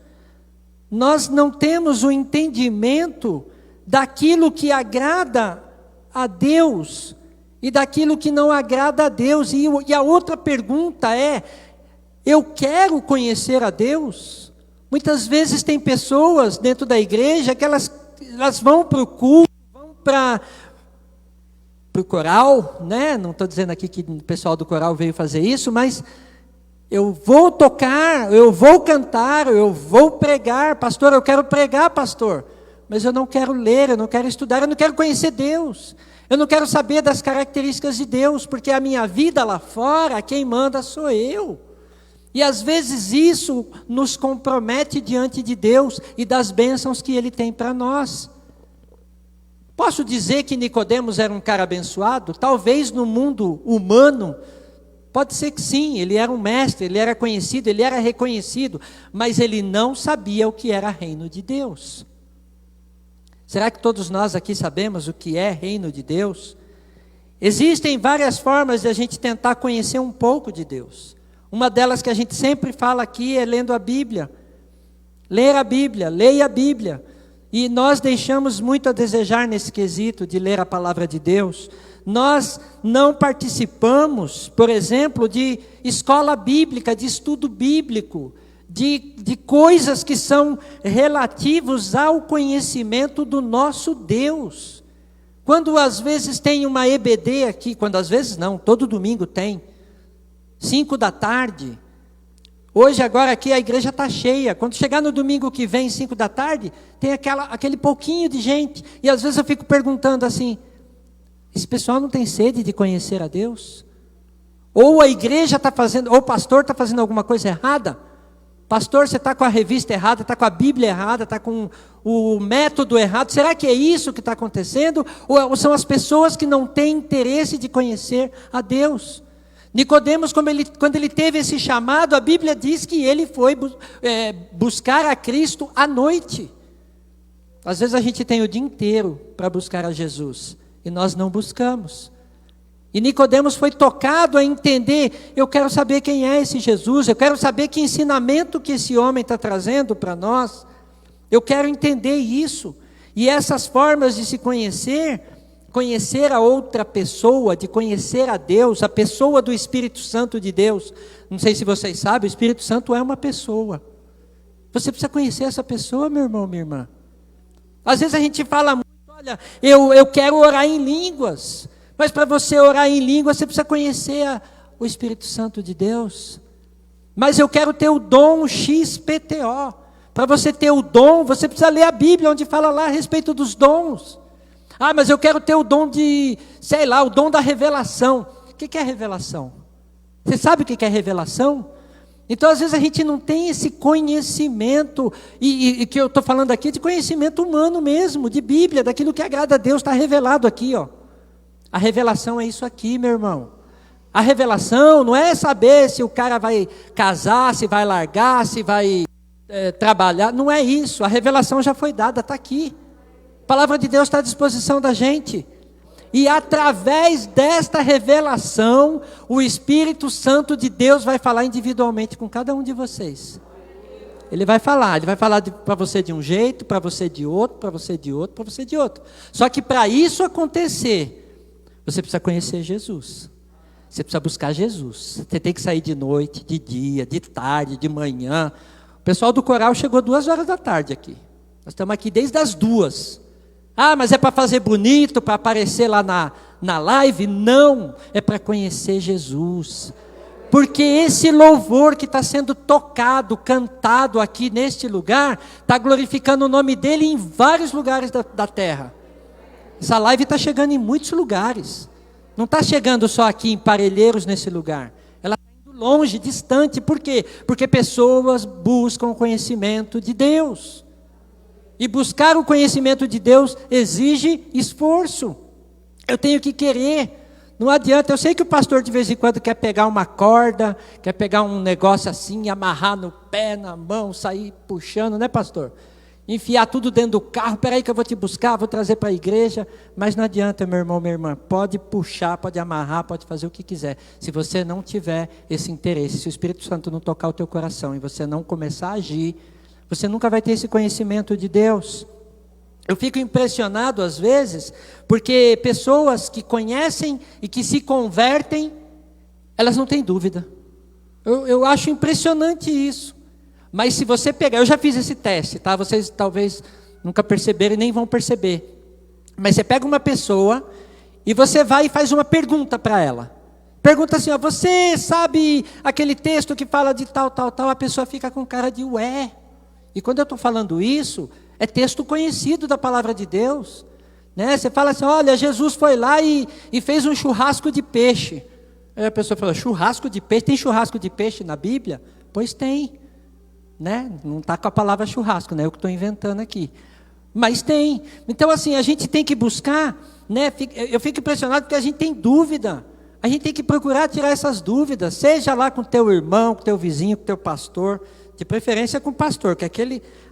Nós não temos o entendimento daquilo que agrada a Deus e daquilo que não agrada a Deus. E a outra pergunta é: eu quero conhecer a Deus? Muitas vezes tem pessoas dentro da igreja que elas vão para o culto, vão para o coral, né? Não estou dizendo aqui que o pessoal do coral veio fazer isso, mas eu vou tocar, eu vou cantar, eu vou pregar, pastor, eu quero pregar, pastor, mas eu não quero ler, eu não quero estudar, eu não quero conhecer Deus, eu não quero saber das características de Deus, porque a minha vida lá fora, quem manda sou eu. E às vezes isso nos compromete diante de Deus e das bênçãos que Ele tem para nós. Posso dizer que Nicodemos era um cara abençoado? Talvez no mundo humano, pode ser que sim, ele era um mestre, ele era conhecido, ele era reconhecido, mas ele não sabia o que era reino de Deus. Será que todos nós aqui sabemos o que é reino de Deus? Existem várias formas de a gente tentar conhecer um pouco de Deus. Uma delas que a gente sempre fala aqui é lendo a Bíblia. Ler a Bíblia, leia a Bíblia. E nós deixamos muito a desejar nesse quesito de ler a palavra de Deus. Nós não participamos, por exemplo, de escola bíblica, de estudo bíblico, de coisas que são relativos ao conhecimento do nosso Deus. Quando às vezes tem uma EBD aqui, quando às vezes não, todo domingo tem, 5 da tarde. Hoje agora aqui a igreja está cheia. Quando chegar no domingo que vem, 5 da tarde, tem aquele pouquinho de gente. E às vezes eu fico perguntando assim: esse pessoal não tem sede de conhecer a Deus? Ou a igreja está fazendo, ou o pastor está fazendo alguma coisa errada? Pastor, você está com a revista errada, está com a Bíblia errada, está com o método errado. Será que é isso que está acontecendo? Ou são as pessoas que não têm interesse de conhecer a Deus? Nicodemos, quando ele teve esse chamado, a Bíblia diz que ele foi buscar a Cristo à noite. Às vezes a gente tem o dia inteiro para buscar a Jesus, e nós não buscamos. E Nicodemos foi tocado a entender: eu quero saber quem é esse Jesus, eu quero saber que ensinamento que esse homem está trazendo para nós, eu quero entender isso. E essas formas de se conhecer a outra pessoa, de conhecer a Deus, a pessoa do Espírito Santo de Deus. Não sei se vocês sabem, o Espírito Santo é uma pessoa. Você precisa conhecer essa pessoa, meu irmão, minha irmã. Às vezes a gente fala muito: olha, eu quero orar em línguas. Mas para você orar em línguas, você precisa conhecer o Espírito Santo de Deus. Mas eu quero ter o dom XPTO. Para você ter o dom, você precisa ler a Bíblia, onde fala lá a respeito dos dons. Ah, mas eu quero ter o dom de, sei lá, o dom da revelação. O que é revelação? Você sabe o que é revelação? Então, às vezes, a gente não tem esse conhecimento, e que eu estou falando aqui de conhecimento humano mesmo, de Bíblia, daquilo que agrada a Deus, está revelado aqui, ó. A revelação é isso aqui, meu irmão. A revelação não é saber se o cara vai casar, se vai largar, se vai trabalhar. Não é isso. A revelação já foi dada, está aqui. A palavra de Deus está à disposição da gente. E através desta revelação, o Espírito Santo de Deus vai falar individualmente com cada um de vocês. Ele vai falar para você de um jeito, para você de outro, para você de outro, para você de outro. Só que para isso acontecer, você precisa conhecer Jesus. Você precisa buscar Jesus. Você tem que sair de noite, de dia, de tarde, de manhã. O pessoal do coral chegou 2 horas da tarde aqui. Nós estamos aqui desde as 2. Ah, mas é para fazer bonito, para aparecer lá na live? Não, é para conhecer Jesus. Porque esse louvor que está sendo tocado, cantado aqui neste lugar, está glorificando o nome dele em vários lugares da terra. Essa live está chegando em muitos lugares. Não está chegando só aqui em Parelheiros nesse lugar. Ela está indo longe, distante. Por quê? Porque pessoas buscam o conhecimento de Deus. E buscar o conhecimento de Deus exige esforço. Eu tenho que querer. Não adianta. Eu sei que o pastor de vez em quando quer pegar uma corda, quer pegar um negócio assim, amarrar no pé, na mão, sair puxando, né, pastor? Enfiar tudo dentro do carro. Peraí que eu vou te buscar, vou trazer para a igreja. Mas não adianta, meu irmão, minha irmã. Pode puxar, pode amarrar, pode fazer o que quiser. Se você não tiver esse interesse, se o Espírito Santo não tocar o teu coração e você não começar a agir, você nunca vai ter esse conhecimento de Deus. Eu fico impressionado às vezes, porque pessoas que conhecem e que se convertem, elas não têm dúvida. Eu acho impressionante isso. Mas se você pegar, eu já fiz esse teste, tá? Vocês talvez nunca perceberam e nem vão perceber. Mas você pega uma pessoa e você vai e faz uma pergunta para ela. Pergunta assim, ó, você sabe aquele texto que fala de tal, tal, tal? A pessoa fica com cara de ué. E quando eu estou falando isso, é texto conhecido da palavra de Deus. Né? Você fala assim, olha, Jesus foi lá e fez um churrasco de peixe. Aí a pessoa fala, churrasco de peixe? Tem churrasco de peixe na Bíblia? Pois tem. Né? Não está com a palavra churrasco, né? Eu que estou inventando aqui. Mas tem. Então assim, a gente tem que buscar, né? Eu fico impressionado porque a gente tem dúvida. A gente tem que procurar tirar essas dúvidas, seja lá com o teu irmão, com o teu vizinho, com o teu pastor, de preferência com o pastor, que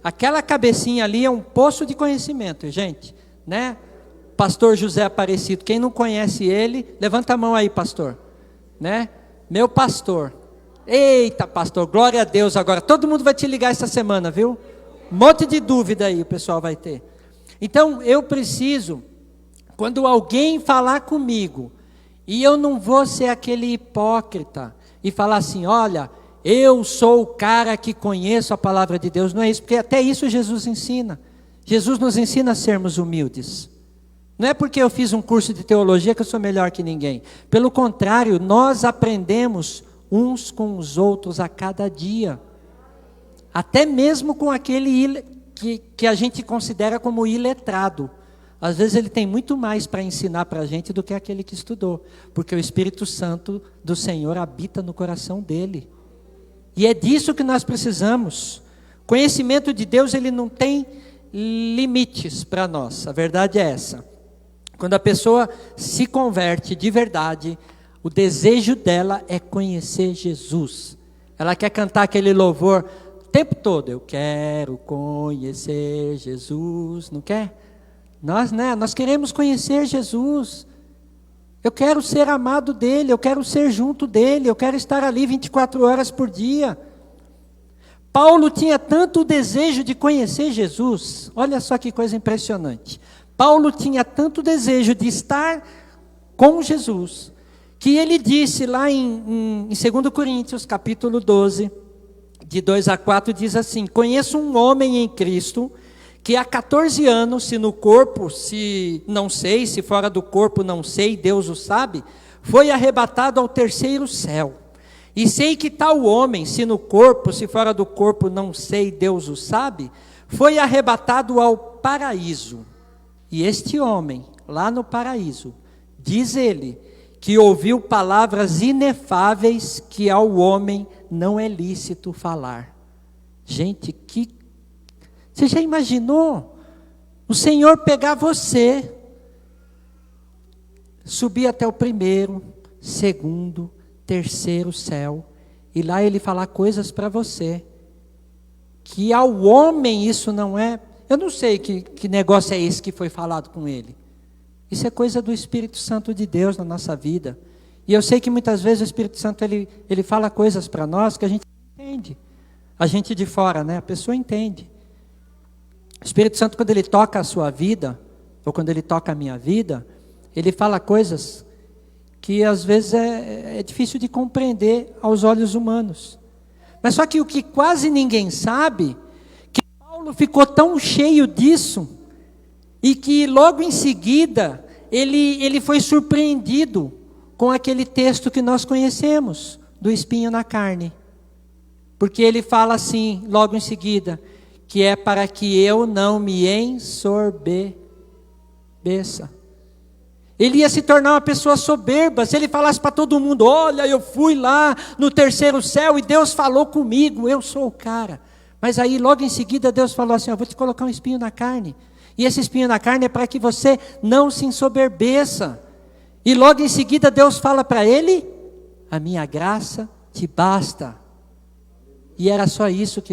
aquela cabecinha ali é um poço de conhecimento, gente, né? Pastor José Aparecido, quem não conhece ele, levanta a mão aí, pastor, né? Meu pastor. Eita, pastor, glória a Deus agora. Todo mundo vai te ligar essa semana, viu? Um monte de dúvida aí o pessoal vai ter. Então, eu preciso, quando alguém falar comigo, e eu não vou ser aquele hipócrita, e falar assim, olha, eu sou o cara que conheço a palavra de Deus. Não é isso, porque até isso Jesus ensina. Jesus nos ensina a sermos humildes. Não é porque eu fiz um curso de teologia que eu sou melhor que ninguém. Pelo contrário, nós aprendemos uns com os outros a cada dia, até mesmo com aquele que a gente considera como iletrado. Às vezes ele tem muito mais para ensinar para a gente do que aquele que estudou, porque o Espírito Santo do Senhor habita no coração dele, e é disso que nós precisamos. Conhecimento de Deus, ele não tem limites para nós, a verdade é essa. Quando a pessoa se converte de verdade, o desejo dela é conhecer Jesus. Ela quer cantar aquele louvor o tempo todo. Eu quero conhecer Jesus. Não quer? Nós queremos conhecer Jesus. Eu quero ser amado dele. Eu quero ser junto dele. Eu quero estar ali 24 horas por dia. Paulo tinha tanto desejo de conhecer Jesus. Olha só que coisa impressionante. Paulo tinha tanto desejo de estar com Jesus, que ele disse lá em 2 Coríntios, capítulo 12, de 2 a 4, diz assim, conheço um homem em Cristo, que há 14 anos, se no corpo, se não sei, se fora do corpo não sei, Deus o sabe, foi arrebatado ao terceiro céu. E sei que tal homem, se no corpo, se fora do corpo não sei, Deus o sabe, foi arrebatado ao paraíso. E este homem, lá no paraíso, diz ele, que ouviu palavras inefáveis que ao homem não é lícito falar. Gente, você já imaginou? O Senhor pegar você, subir até o primeiro, segundo, terceiro céu, e lá ele falar coisas para você, que ao homem isso não é... Eu não sei que negócio é esse que foi falado com ele. Isso é coisa do Espírito Santo de Deus na nossa vida. E eu sei que muitas vezes o Espírito Santo ele fala coisas para nós que a gente não entende. A gente de fora, né? A pessoa entende. O Espírito Santo, quando ele toca a sua vida, ou quando ele toca a minha vida, ele fala coisas que às vezes é difícil de compreender aos olhos humanos. Mas só que o que quase ninguém sabe, que Paulo ficou tão cheio disso, e que logo em seguida, ele foi surpreendido com aquele texto que nós conhecemos, do espinho na carne. Porque ele fala assim, logo em seguida, que é para que eu não me ensorbeça. Ele ia se tornar uma pessoa soberba, se ele falasse para todo mundo, olha, eu fui lá no terceiro céu e Deus falou comigo, eu sou o cara. Mas aí logo em seguida Deus falou assim, eu vou te colocar um espinho na carne. E esse espinho na carne é para que você não se ensoberbeça. E logo em seguida Deus fala para ele, a minha graça te basta. E era só isso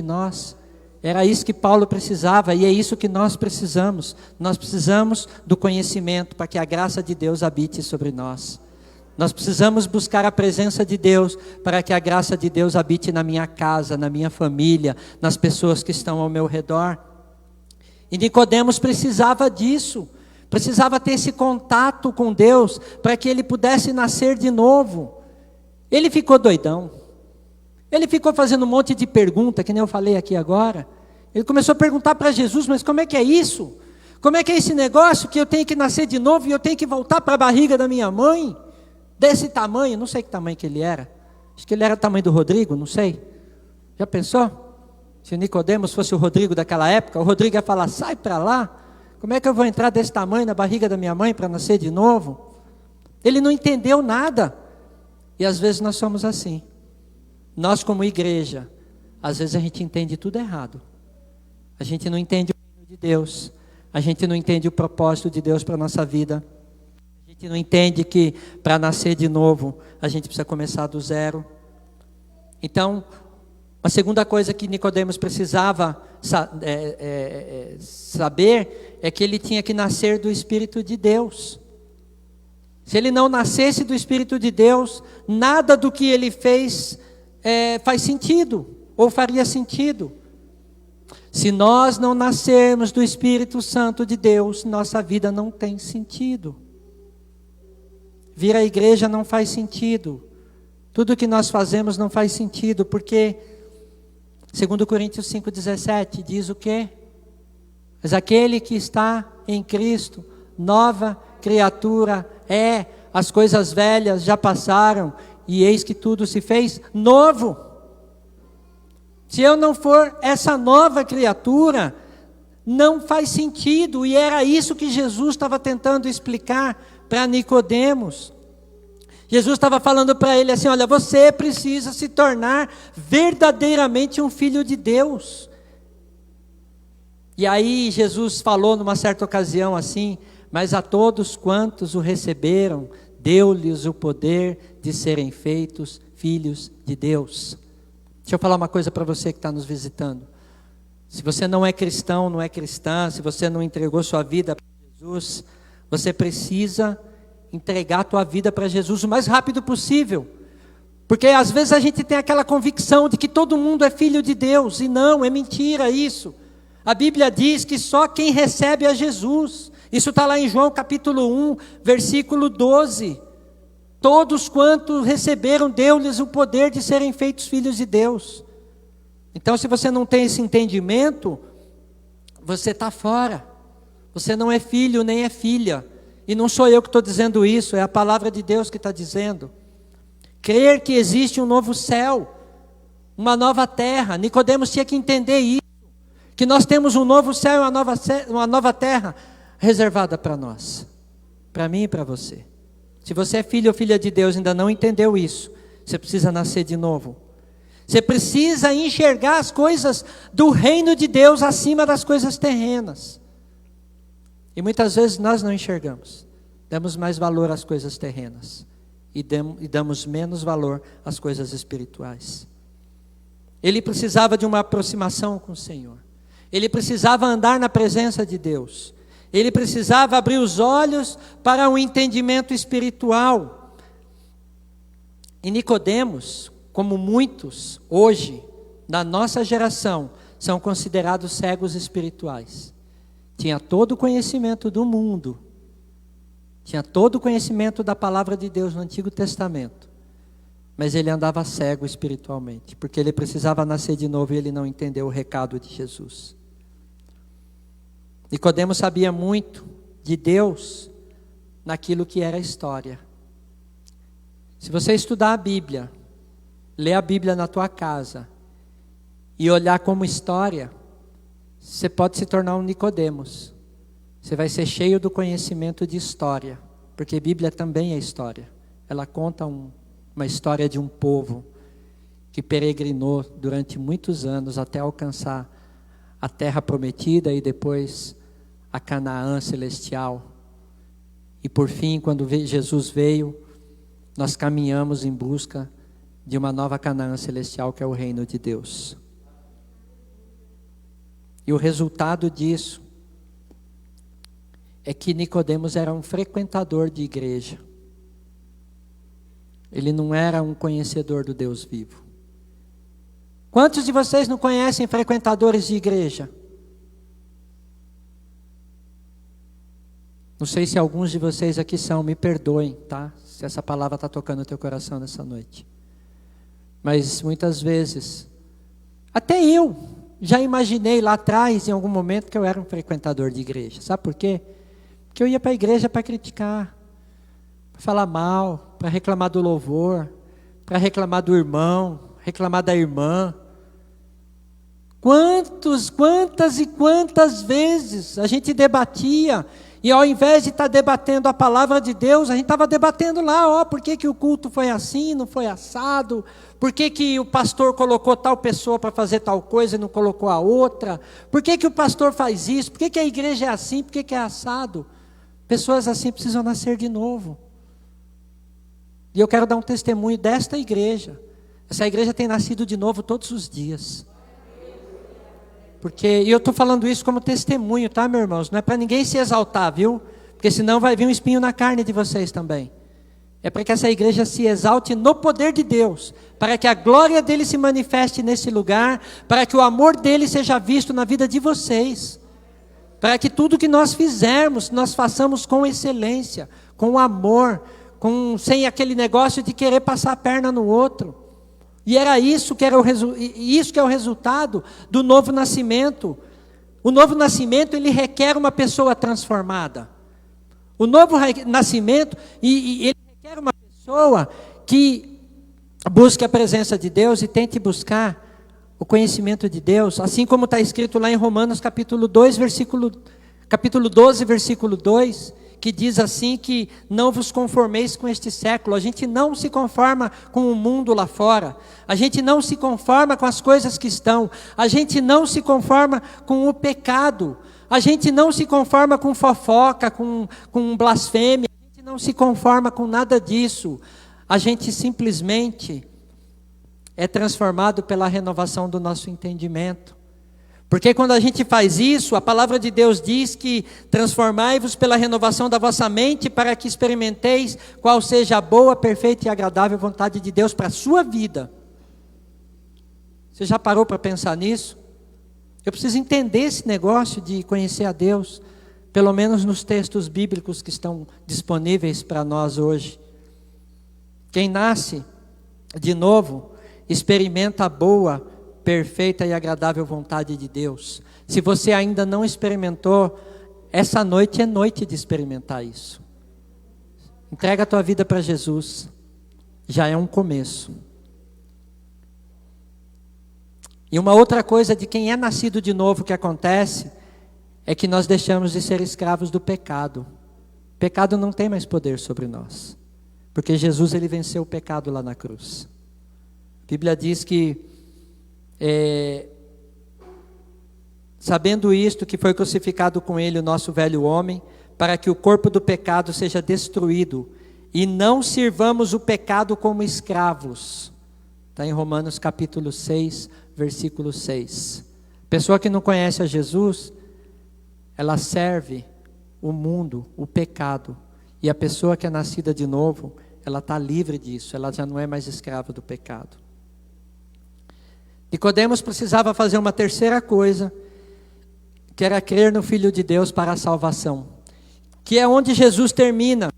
era isso que Paulo precisava, e é isso que nós precisamos. Nós precisamos do conhecimento para que a graça de Deus habite sobre nós. Nós precisamos buscar a presença de Deus para que a graça de Deus habite na minha casa, na minha família, nas pessoas que estão ao meu redor. E Nicodemos precisava disso, precisava ter esse contato com Deus, para que ele pudesse nascer de novo. Ele ficou doidão, ele ficou fazendo um monte de pergunta, que nem eu falei aqui agora. Ele começou a perguntar para Jesus, mas como é que é isso? Como é que é esse negócio que eu tenho que nascer de novo e eu tenho que voltar para a barriga da minha mãe? Desse tamanho, não sei que tamanho que ele era. Acho que ele era o tamanho do Rodrigo, não sei. Já pensou? Se Nicodemos fosse o Rodrigo daquela época, o Rodrigo ia falar, sai para lá. Como é que eu vou entrar desse tamanho na barriga da minha mãe para nascer de novo? Ele não entendeu nada. E às vezes nós somos assim. Nós como igreja, às vezes a gente entende tudo errado. A gente não entende o reino de Deus. A gente não entende o propósito de Deus para a nossa vida. A gente não entende que para nascer de novo, a gente precisa começar do zero. Então, a segunda coisa que Nicodemos precisava saber é que ele tinha que nascer do Espírito de Deus. Se ele não nascesse do Espírito de Deus, nada do que ele fez faz sentido, ou faria sentido. Se nós não nascermos do Espírito Santo de Deus, nossa vida não tem sentido. Vir à igreja não faz sentido. Tudo que nós fazemos não faz sentido, porque 2 Coríntios 5,17 diz o quê? Mas aquele que está em Cristo, nova criatura é, as coisas velhas já passaram, e eis que tudo se fez novo. Se eu não for essa nova criatura, não faz sentido, e era isso que Jesus estava tentando explicar para Nicodemos. Jesus estava falando para ele assim, olha, você precisa se tornar verdadeiramente um filho de Deus. E aí Jesus falou numa certa ocasião assim, mas a todos quantos o receberam, deu-lhes o poder de serem feitos filhos de Deus. Deixa eu falar uma coisa para você que está nos visitando. Se você não é cristão, não é cristã, se você não entregou sua vida para Jesus, você precisa entregar a tua vida para Jesus o mais rápido possível. Porque às vezes a gente tem aquela convicção de que todo mundo é filho de Deus, e não, é mentira isso. A Bíblia diz que só quem recebe a Jesus, isso está lá em João capítulo 1, versículo 12. Todos quantos receberam, deu-lhes o poder de serem feitos filhos de Deus. Então se você não tem esse entendimento, você está fora. Você não é filho nem é filha. E não sou eu que estou dizendo isso, é a palavra de Deus que está dizendo. Crer que existe um novo céu, uma nova terra. Nicodemos tinha que entender isso, que nós temos um novo céu e uma nova terra reservada para nós, para mim e para você. Se você é filho ou filha de Deus e ainda não entendeu isso, você precisa nascer de novo. Você precisa enxergar as coisas do reino de Deus acima das coisas terrenas. E muitas vezes nós não enxergamos. Damos mais valor às coisas terrenas. E damos menos valor às coisas espirituais. Ele precisava de uma aproximação com o Senhor. Ele precisava andar na presença de Deus. Ele precisava abrir os olhos para um entendimento espiritual. E Nicodemos, como muitos hoje, na nossa geração, são considerados cegos espirituais. Tinha todo o conhecimento do mundo, tinha todo o conhecimento da palavra de Deus no Antigo Testamento, mas ele andava cego espiritualmente, porque ele precisava nascer de novo e ele não entendeu o recado de Jesus. Nicodemos sabia muito de Deus naquilo que era história. Se você estudar a Bíblia, ler a Bíblia na tua casa e olhar como história, você pode se tornar um Nicodemos. Você vai ser cheio do conhecimento de história, porque a Bíblia também é história. Ela conta uma história de um povo que peregrinou durante muitos anos até alcançar a terra prometida e depois a Canaã celestial. E por fim, quando Jesus veio, nós caminhamos em busca de uma nova Canaã celestial, que é o reino de Deus. E o resultado disso é que Nicodemos era um frequentador de igreja. Ele não era um conhecedor do Deus vivo. Quantos de vocês não conhecem frequentadores de igreja? Não sei se alguns de vocês aqui são, me perdoem, tá? Se essa palavra está tocando o teu coração nessa noite. Mas muitas vezes, até eu já imaginei lá atrás, em algum momento, que eu era um frequentador de igreja. Sabe por quê? Porque eu ia para a igreja para criticar, para falar mal, para reclamar do louvor, para reclamar do irmão, reclamar da irmã. Quantas e quantas vezes a gente debatia, e ao invés de estar debatendo a palavra de Deus, a gente estava debatendo lá, por que o culto foi assim, não foi assado, por que o pastor colocou tal pessoa para fazer tal coisa e não colocou a outra, por que o pastor faz isso, por que a igreja é assim, por que é assado. Pessoas assim precisam nascer de novo. E eu quero dar um testemunho desta igreja. Essa igreja tem nascido de novo todos os dias. E eu estou falando isso como testemunho, tá, meus irmãos? Não é para ninguém se exaltar, viu? Porque senão vai vir um espinho na carne de vocês também. É para que essa igreja se exalte no poder de Deus, para que a glória dele se manifeste nesse lugar, para que o amor dele seja visto na vida de vocês, para que tudo que nós fizermos, nós façamos com excelência, com amor, sem aquele negócio de querer passar a perna no outro. E era isso que é o resultado do novo nascimento. O novo nascimento, ele requer uma pessoa transformada. O novo nascimento, ele requer uma pessoa que busque a presença de Deus e tente buscar o conhecimento de Deus, assim como está escrito lá em Romanos capítulo 12, versículo 2, que diz assim que não vos conformeis com este século. A gente não se conforma com o mundo lá fora, a gente não se conforma com as coisas que estão, a gente não se conforma com o pecado, a gente não se conforma com fofoca, com blasfêmia, a gente não se conforma com nada disso, a gente simplesmente é transformado pela renovação do nosso entendimento. Porque quando a gente faz isso, a palavra de Deus diz que transformai-vos pela renovação da vossa mente, para que experimenteis qual seja a boa, perfeita e agradável vontade de Deus para a sua vida. Você já parou para pensar nisso? Eu preciso entender esse negócio de conhecer a Deus, pelo menos nos textos bíblicos que estão disponíveis para nós hoje. Quem nasce de novo, experimenta a boa, perfeita e agradável vontade de Deus. Se você ainda não experimentou, essa noite é noite de experimentar isso. Entrega a tua vida para Jesus, já é um começo. E uma outra coisa de quem é nascido de novo que acontece, é que nós deixamos de ser escravos do pecado. O pecado não tem mais poder sobre nós, porque Jesus, ele venceu o pecado lá na cruz. A Bíblia diz que sabendo isto, que foi crucificado com ele o nosso velho homem, para que o corpo do pecado seja destruído, e não sirvamos o pecado como escravos. Está em Romanos capítulo 6, versículo 6. Pessoa que não conhece a Jesus, ela serve o mundo, o pecado. E a pessoa que é nascida de novo, ela está livre disso, ela já não é mais escrava do pecado. Nicodemos precisava fazer uma terceira coisa, que era crer no Filho de Deus para a salvação, que é onde Jesus termina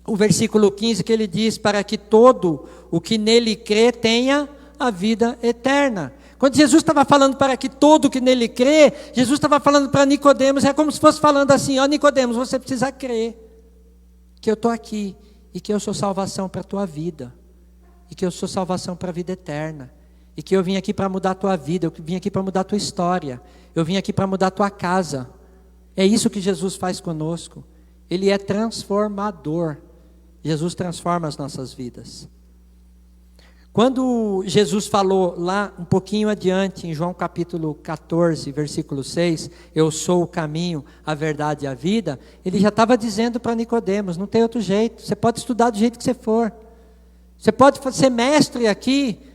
o versículo 15, que ele diz, para que todo o que nele crê tenha a vida eterna. Quando Jesus estava falando para que todo o que nele crê, Jesus estava falando para Nicodemos, é como se fosse falando assim, Nicodemos, você precisa crer, que eu estou aqui, e que eu sou salvação para a tua vida, e que eu sou salvação para a vida eterna. E que eu vim aqui para mudar a tua vida, eu vim aqui para mudar a tua história, eu vim aqui para mudar a tua casa. É isso que Jesus faz conosco. Ele é transformador. Jesus transforma as nossas vidas. Quando Jesus falou lá um pouquinho adiante, em João capítulo 14, versículo 6, eu sou o caminho, a verdade e a vida, ele já estava dizendo para Nicodemos, não tem outro jeito, você pode estudar do jeito que você for, você pode ser mestre aqui,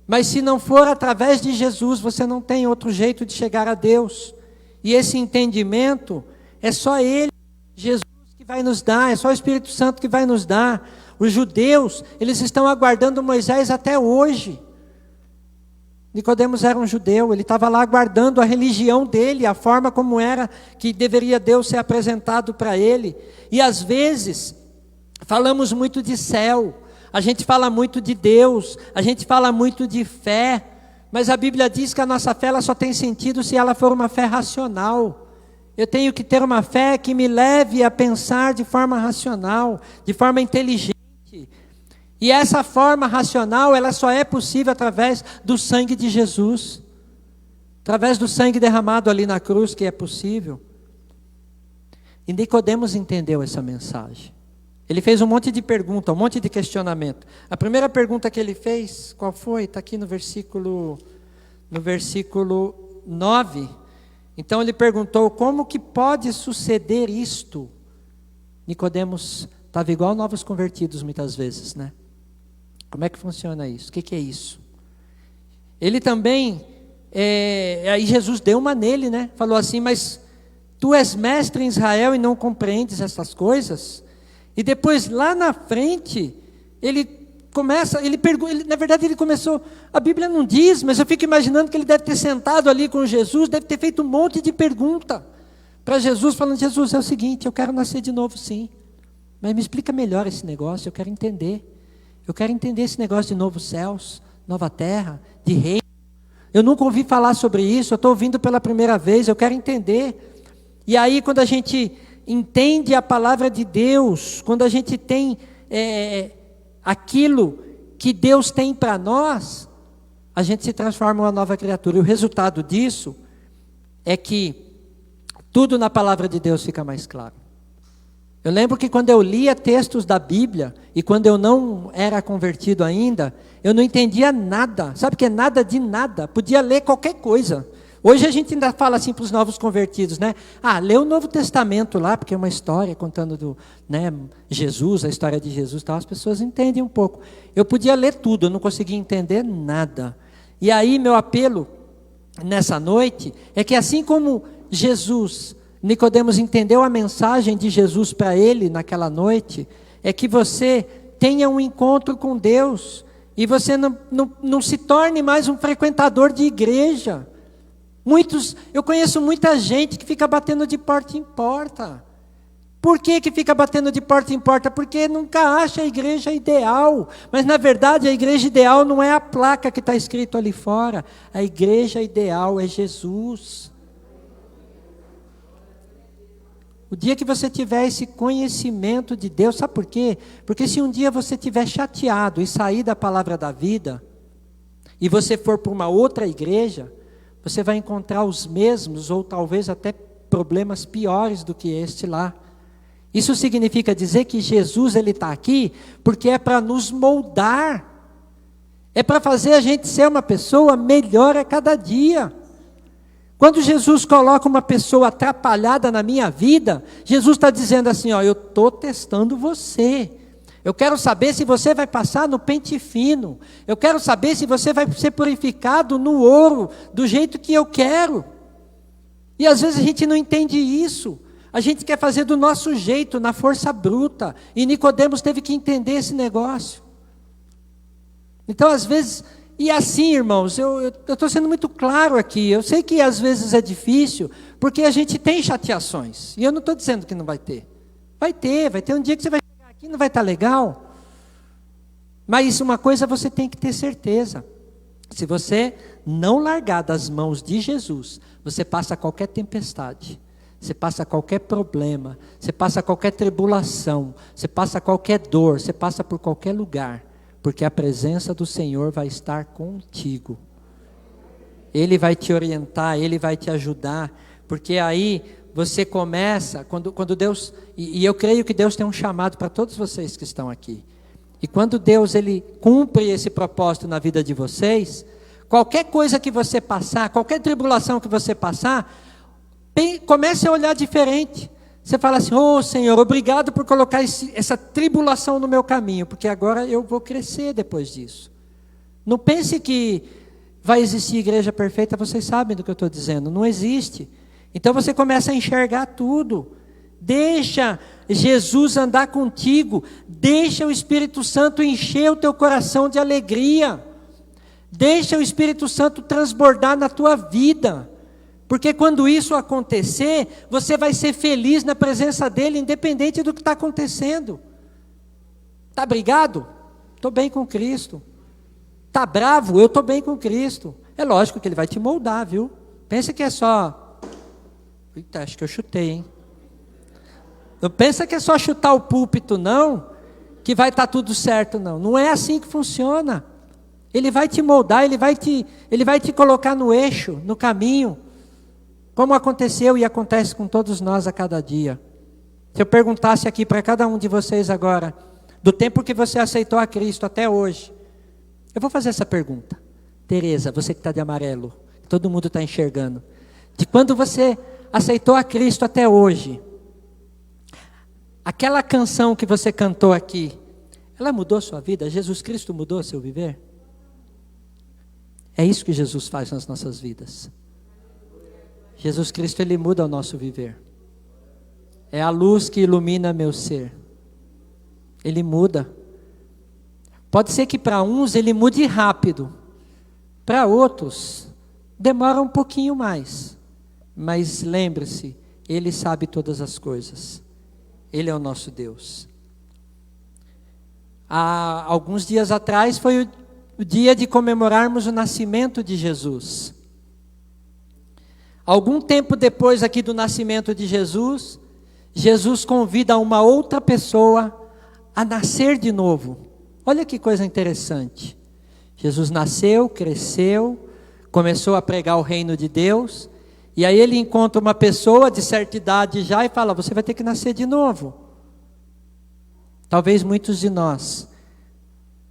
mas se não for através de Jesus, você não tem outro jeito de chegar a Deus. E esse entendimento, é só Ele, Jesus, que vai nos dar, é só o Espírito Santo que vai nos dar. Os judeus, eles estão aguardando Moisés até hoje. Nicodemos era um judeu, ele estava lá guardando a religião dele, a forma como era que deveria Deus ser apresentado para ele. E às vezes, falamos muito de céu, a gente fala muito de Deus, a gente fala muito de fé, mas a Bíblia diz que a nossa fé ela só tem sentido se ela for uma fé racional. Eu tenho que ter uma fé que me leve a pensar de forma racional, de forma inteligente. E essa forma racional, ela só é possível através do sangue de Jesus. Através do sangue derramado ali na cruz que é possível. E Nicodemos entendeu essa mensagem. Ele fez um monte de pergunta, um monte de questionamento. A primeira pergunta que ele fez, qual foi? Está aqui no versículo 9. Então ele perguntou, como que pode suceder isto? Nicodemos estava igual novos convertidos muitas vezes, né? Como é que funciona isso? O que é isso? Ele também, aí Jesus deu uma nele, né? Falou assim, mas tu és mestre em Israel e não compreendes essas coisas? E depois lá na frente, na verdade ele começou, a Bíblia não diz, mas eu fico imaginando que ele deve ter sentado ali com Jesus, deve ter feito um monte de pergunta para Jesus, falando, Jesus, é o seguinte, eu quero nascer de novo sim, mas me explica melhor esse negócio, eu quero entender esse negócio de novos céus, nova terra, de reino, eu nunca ouvi falar sobre isso, eu estou ouvindo pela primeira vez, eu quero entender. E aí quando a gente entende a palavra de Deus, quando a gente tem aquilo que Deus tem para nós, a gente se transforma em uma nova criatura. E o resultado disso é que tudo na palavra de Deus fica mais claro. Eu lembro que quando eu lia textos da Bíblia, e quando eu não era convertido ainda, eu não entendia nada. Sabe o que é nada de nada? Podia ler qualquer coisa. Hoje a gente ainda fala assim para os novos convertidos, né? Lê o Novo Testamento lá, porque é uma história contando Jesus, a história de Jesus e tal, as pessoas entendem um pouco. Eu podia ler tudo, eu não conseguia entender nada. E aí meu apelo nessa noite é que assim como Nicodemos entendeu a mensagem de Jesus para ele naquela noite, é que você tenha um encontro com Deus, e você não se torne mais um frequentador de igreja. Eu conheço muita gente que fica batendo de porta em porta. Por que fica batendo de porta em porta? Porque nunca acha a igreja ideal. Mas na verdade a igreja ideal não é a placa que está escrito ali fora. A igreja ideal é Jesus. O dia que você tiver esse conhecimento de Deus, sabe por quê? Porque se um dia você estiver chateado e sair da palavra da vida, e você for para uma outra igreja, você vai encontrar os mesmos, ou talvez até problemas piores do que este lá. Isso significa dizer que Jesus está aqui, porque é para nos moldar, é para fazer a gente ser uma pessoa melhor a cada dia. Quando Jesus coloca uma pessoa atrapalhada na minha vida, Jesus está dizendo assim, eu estou testando você. Eu quero saber se você vai passar no pente fino. Eu quero saber se você vai ser purificado no ouro, do jeito que eu quero. E às vezes a gente não entende isso. A gente quer fazer do nosso jeito, na força bruta. E Nicodemos teve que entender esse negócio. Então às vezes, e assim irmãos, eu estou sendo muito claro aqui. Eu sei que às vezes é difícil, porque a gente tem chateações. E eu não estou dizendo que não vai ter. Vai ter um dia que você vai aqui não vai estar legal, mas uma coisa você tem que ter certeza, se você não largar das mãos de Jesus, você passa qualquer tempestade, você passa qualquer problema, você passa qualquer tribulação, você passa qualquer dor, você passa por qualquer lugar, porque a presença do Senhor vai estar contigo, Ele vai te orientar, Ele vai te ajudar, porque aí você começa, quando Deus, e eu creio que Deus tem um chamado para todos vocês que estão aqui, e quando Deus Ele cumpre esse propósito na vida de vocês, qualquer coisa que você passar, qualquer tribulação que você passar, comece a olhar diferente, você fala assim, Senhor, obrigado por colocar essa tribulação no meu caminho, porque agora eu vou crescer depois disso. Não pense que vai existir igreja perfeita, vocês sabem do que eu estou dizendo, não existe. Então você começa a enxergar tudo, deixa Jesus andar contigo, deixa o Espírito Santo encher o teu coração de alegria, Deixa o Espírito Santo transbordar na tua vida. Porque quando isso acontecer, você vai ser feliz na presença dele, independente do que está acontecendo. Está brigado? Estou bem com Cristo. Está bravo? Eu estou bem com Cristo. É lógico que ele vai te moldar, viu? Pensa que é só... Eita, acho que eu chutei, hein? Não pensa que é só chutar o púlpito, não, que vai estar tudo certo, não. Não é assim que funciona. Ele vai te moldar, ele vai te colocar no eixo, no caminho, como aconteceu e acontece com todos nós a cada dia. Se eu perguntasse aqui para cada um de vocês agora, do tempo que você aceitou a Cristo até hoje, eu vou fazer essa pergunta. Tereza, você que está de amarelo, todo mundo está enxergando. De quando você aceitou a Cristo até hoje, aquela canção que você cantou aqui, ela mudou a sua vida? Jesus Cristo mudou seu viver? É isso que Jesus faz nas nossas vidas. Jesus Cristo, ele muda o nosso viver. É a luz que ilumina meu ser. Ele muda. Pode ser que para uns ele mude rápido, para outros demora um pouquinho mais. Mas lembre-se, ele sabe todas as coisas. Ele é o nosso Deus. Há alguns dias atrás foi o dia de comemorarmos o nascimento de Jesus. Algum tempo depois aqui do nascimento de Jesus, Jesus convida uma outra pessoa a nascer de novo. Olha que coisa interessante. Jesus nasceu, cresceu, começou a pregar o reino de Deus, e aí ele encontra uma pessoa de certa idade já e fala, você vai ter que nascer de novo. Talvez muitos de nós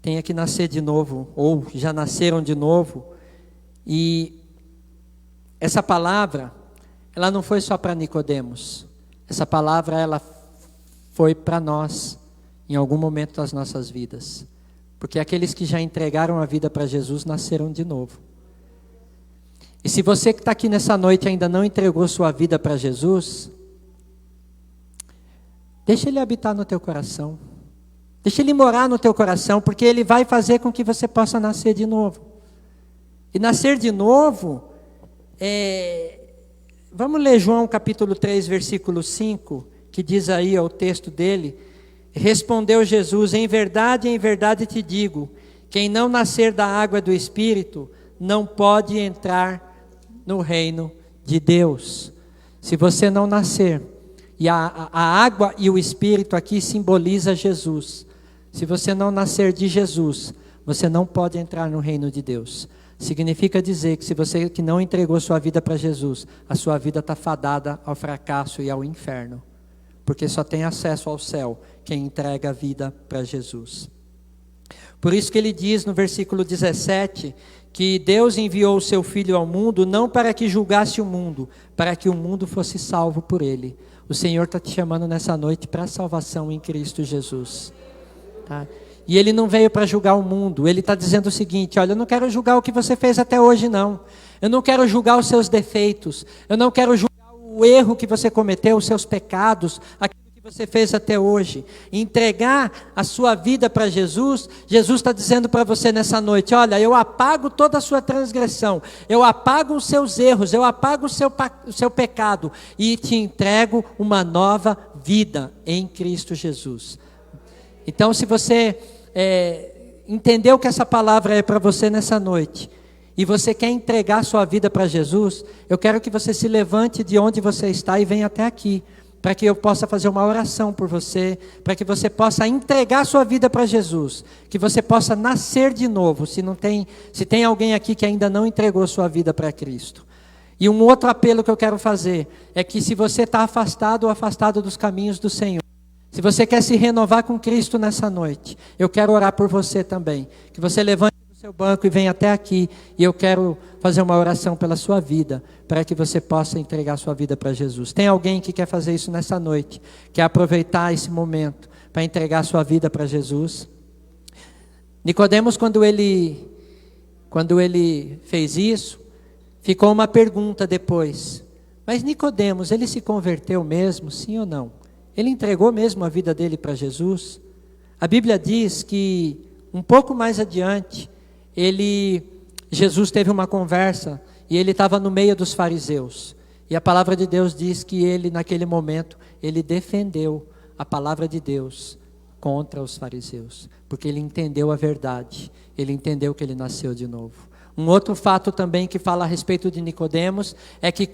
tenham que nascer de novo, ou já nasceram de novo, e essa palavra, ela não foi só para Nicodemos, essa palavra ela foi para nós, em algum momento das nossas vidas, porque aqueles que já entregaram a vida para Jesus, nasceram de novo. E se você que está aqui nessa noite ainda não entregou sua vida para Jesus, deixa Ele habitar no teu coração, deixa Ele morar no teu coração, porque Ele vai fazer com que você possa nascer de novo. E nascer de novo, vamos ler João capítulo 3, versículo 5, que diz aí, o texto dele, respondeu Jesus, em verdade te digo, quem não nascer da água e do Espírito, não pode entrar no reino de Deus. Se você não nascer, e a água e o Espírito aqui simboliza Jesus. Se você não nascer de Jesus, você não pode entrar no reino de Deus. Significa dizer que se você que não entregou sua vida para Jesus, a sua vida está fadada ao fracasso e ao inferno. Porque só tem acesso ao céu quem entrega a vida para Jesus. Por isso que ele diz no versículo 17, que Deus enviou o seu Filho ao mundo, não para que julgasse o mundo, para que o mundo fosse salvo por ele. O Senhor está te chamando nessa noite para a salvação em Cristo Jesus. Tá? E ele não veio para julgar o mundo, ele está dizendo o seguinte, olha, eu não quero julgar o que você fez até hoje não. Eu não quero julgar os seus defeitos, eu não quero julgar o erro que você cometeu, os seus pecados, aquilo que você fez até hoje. Entregar a sua vida para Jesus, Jesus está dizendo para você nessa noite, olha, eu apago toda a sua transgressão, eu apago os seus erros, eu apago o seu pecado e te entrego uma nova vida em Cristo Jesus. Então, se você entendeu que essa palavra é para você nessa noite, e você quer entregar sua vida para Jesus, eu quero que você se levante de onde você está e venha até aqui, para que eu possa fazer uma oração por você, para que você possa entregar sua vida para Jesus, que você possa nascer de novo, se tem alguém aqui que ainda não entregou sua vida para Cristo. E um outro apelo que eu quero fazer, é que se você está afastado ou afastado dos caminhos do Senhor, se você quer se renovar com Cristo nessa noite, eu quero orar por você também, que você levante do seu banco e venha até aqui, e eu quero fazer uma oração pela sua vida, para que você possa entregar sua vida para Jesus. Tem alguém que quer fazer isso nessa noite, quer aproveitar esse momento para entregar sua vida para Jesus? Nicodemos, quando ele fez isso, ficou uma pergunta depois, mas Nicodemos, ele se converteu mesmo, sim ou não? Ele entregou mesmo a vida dele para Jesus? A Bíblia diz que um pouco mais adiante, ele Jesus teve uma conversa e ele estava no meio dos fariseus. E a palavra de Deus diz que ele, naquele momento, ele defendeu a palavra de Deus contra os fariseus, porque ele entendeu a verdade, ele entendeu que ele nasceu de novo. Um outro fato também que fala a respeito de Nicodemos é que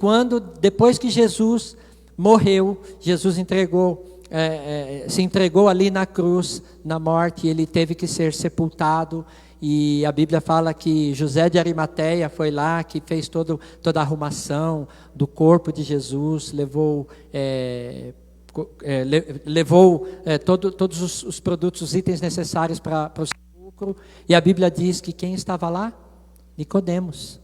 depois que Jesus morreu, Jesus se entregou ali na cruz, na morte, ele teve que ser sepultado. E a Bíblia fala que José de Arimateia foi lá, que fez toda a arrumação do corpo de Jesus, levou todos os produtos, os itens necessários para o sepulcro. E a Bíblia diz que quem estava lá? Nicodemos.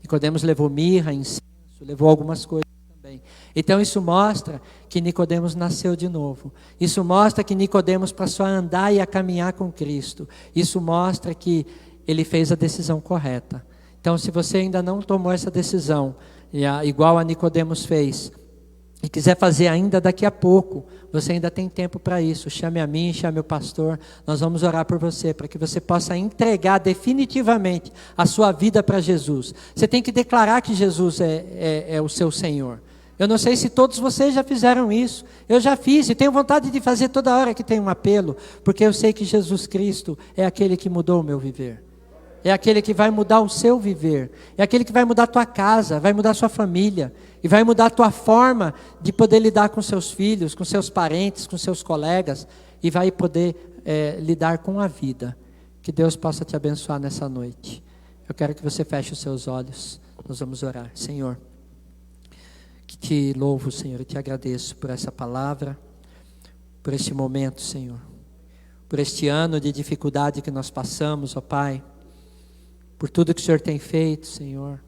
Nicodemos levou mirra, incenso, levou algumas coisas também. Então isso mostra que Nicodemos nasceu de novo. Isso mostra que Nicodemos passou a andar e a caminhar com Cristo. Isso mostra que ele fez a decisão correta. Então, se você ainda não tomou essa decisão, igual a Nicodemos fez, e quiser fazer ainda daqui a pouco, você ainda tem tempo para isso. Chame a mim, chame o pastor, nós vamos orar por você, para que você possa entregar definitivamente a sua vida para Jesus. Você tem que declarar que Jesus é o seu Senhor. Eu não sei se todos vocês já fizeram isso. Eu já fiz e tenho vontade de fazer toda hora que tem um apelo, porque eu sei que Jesus Cristo é aquele que mudou o meu viver. É aquele que vai mudar o seu viver. É aquele que vai mudar a tua casa, vai mudar a sua família. E vai mudar a tua forma de poder lidar com seus filhos, com seus parentes, com seus colegas. E vai poder lidar com a vida. Que Deus possa te abençoar nessa noite. Eu quero que você feche os seus olhos. Nós vamos orar. Senhor, que te louvo, Senhor, e te agradeço por essa palavra, por este momento, Senhor. Por este ano de dificuldade que nós passamos, ó Pai. Por tudo que o Senhor tem feito, Senhor.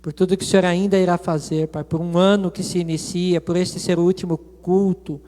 Por tudo que o Senhor ainda irá fazer, Pai. Por um ano que se inicia, por este ser o último culto,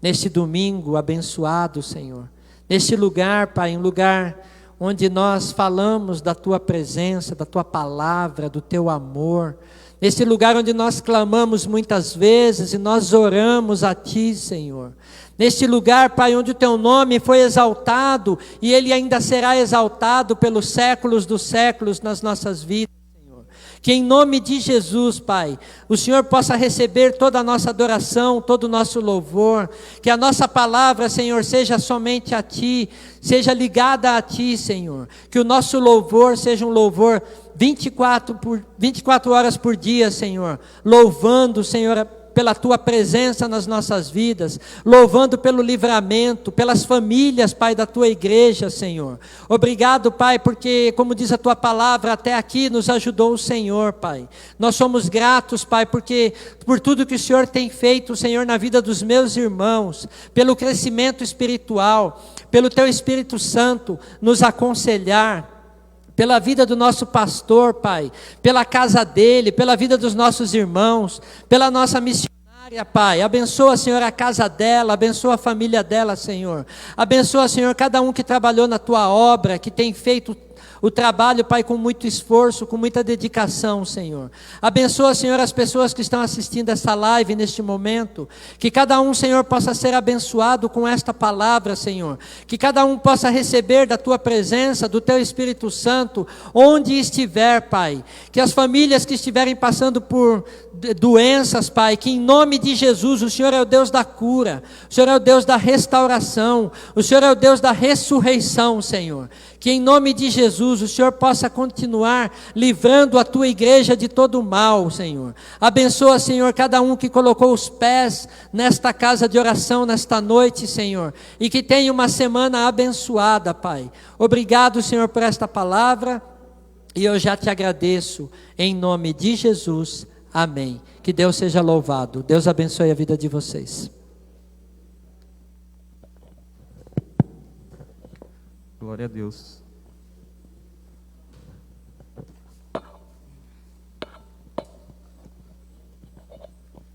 neste domingo abençoado, Senhor. Neste lugar, Pai, um lugar onde nós falamos da Tua presença, da Tua palavra, do Teu amor. Neste lugar onde nós clamamos muitas vezes e nós oramos a Ti, Senhor. Neste lugar, Pai, onde o Teu nome foi exaltado e Ele ainda será exaltado pelos séculos dos séculos nas nossas vidas, Senhor. Que em nome de Jesus, Pai, o Senhor possa receber toda a nossa adoração, todo o nosso louvor. Que a nossa palavra, Senhor, seja somente a Ti, seja ligada a Ti, Senhor. Que o nosso louvor seja um louvor 24 horas por dia, Senhor. Louvando, Senhor, pela Tua presença nas nossas vidas, louvando pelo livramento, pelas famílias, Pai, da Tua igreja, Senhor. Obrigado, Pai, porque, como diz a Tua palavra, até aqui nos ajudou o Senhor, Pai. Nós somos gratos, Pai, porque por tudo que o Senhor tem feito, Senhor, na vida dos meus irmãos, pelo crescimento espiritual, pelo Teu Espírito Santo nos aconselhar, pela vida do nosso pastor, Pai, pela casa dele, pela vida dos nossos irmãos, pela nossa missionária, Pai. Abençoa, Senhor, a casa dela, abençoa a família dela, Senhor. Abençoa, Senhor, cada um que trabalhou na Tua obra, que tem feito o trabalho, Pai, com muito esforço, com muita dedicação, Senhor. Abençoa, Senhor, as pessoas que estão assistindo essa live neste momento. Que cada um, Senhor, possa ser abençoado com esta palavra, Senhor. Que cada um possa receber da Tua presença, do Teu Espírito Santo, onde estiver, Pai. Que as famílias que estiverem passando por doenças, Pai, que em nome de Jesus, o Senhor é o Deus da cura. O Senhor é o Deus da restauração. O Senhor é o Deus da ressurreição, Senhor. Que em nome de Jesus o Senhor possa continuar livrando a Tua igreja de todo o mal, Senhor. Abençoa, Senhor, cada um que colocou os pés nesta casa de oração nesta noite, Senhor. E que tenha uma semana abençoada, Pai. Obrigado, Senhor, por esta palavra. E eu já te agradeço em nome de Jesus. Amém. Que Deus seja louvado. Deus abençoe a vida de vocês. Glória a Deus.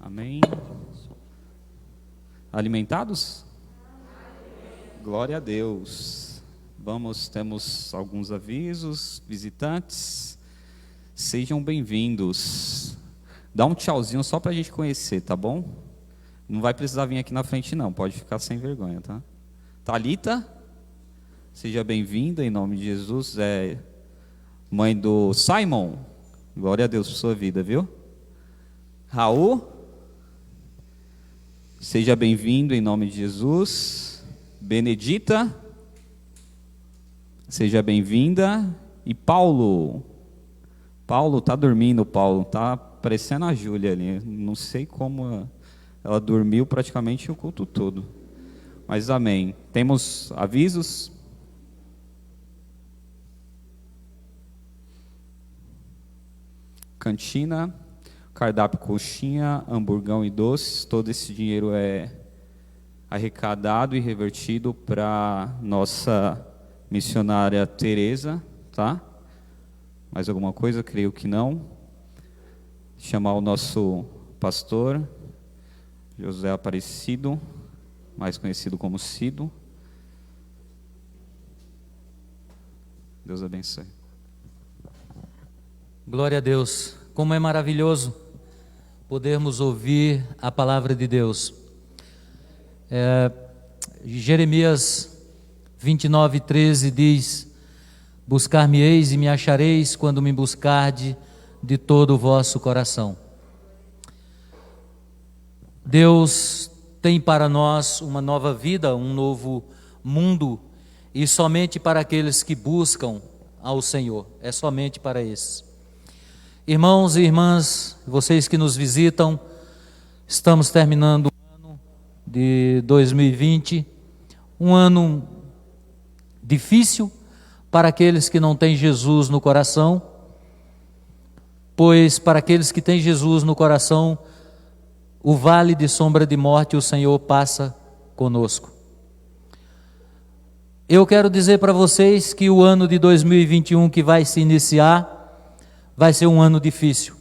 Amém. Alimentados? Glória a Deus. Temos alguns avisos, visitantes. Sejam bem-vindos. Dá um tchauzinho só para a gente conhecer, tá bom? Não vai precisar vir aqui na frente não, pode ficar sem vergonha, tá? Thalita? Seja bem-vinda em nome de Jesus. Mãe do Simon, glória a Deus por sua vida, viu? Raul, seja bem-vindo em nome de Jesus. Benedita, seja bem-vinda. E Paulo tá dormindo, tá parecendo a Júlia ali, não sei como ela dormiu praticamente o culto todo, mas amém. Temos avisos? Cantina, cardápio coxinha, hamburgão e doces, todo esse dinheiro é arrecadado e revertido para nossa missionária Teresa, tá? Mais alguma coisa? Creio que não. Chamar o nosso pastor, José Aparecido, mais conhecido como Cido. Deus abençoe. Glória a Deus. Como é maravilhoso podermos ouvir a palavra de Deus. Jeremias 29:13 diz: buscar-me-eis e me achareis quando me buscarde de todo o vosso coração. Deus tem para nós uma nova vida, um novo mundo, e somente para aqueles que buscam ao Senhor, é somente para esses. Irmãos e irmãs, vocês que nos visitam, estamos terminando o ano de 2020, um ano difícil para aqueles que não têm Jesus no coração, pois para aqueles que têm Jesus no coração, o vale de sombra de morte o Senhor passa conosco. Eu quero dizer para vocês que o ano de 2021 que vai se iniciar, vai ser um ano difícil.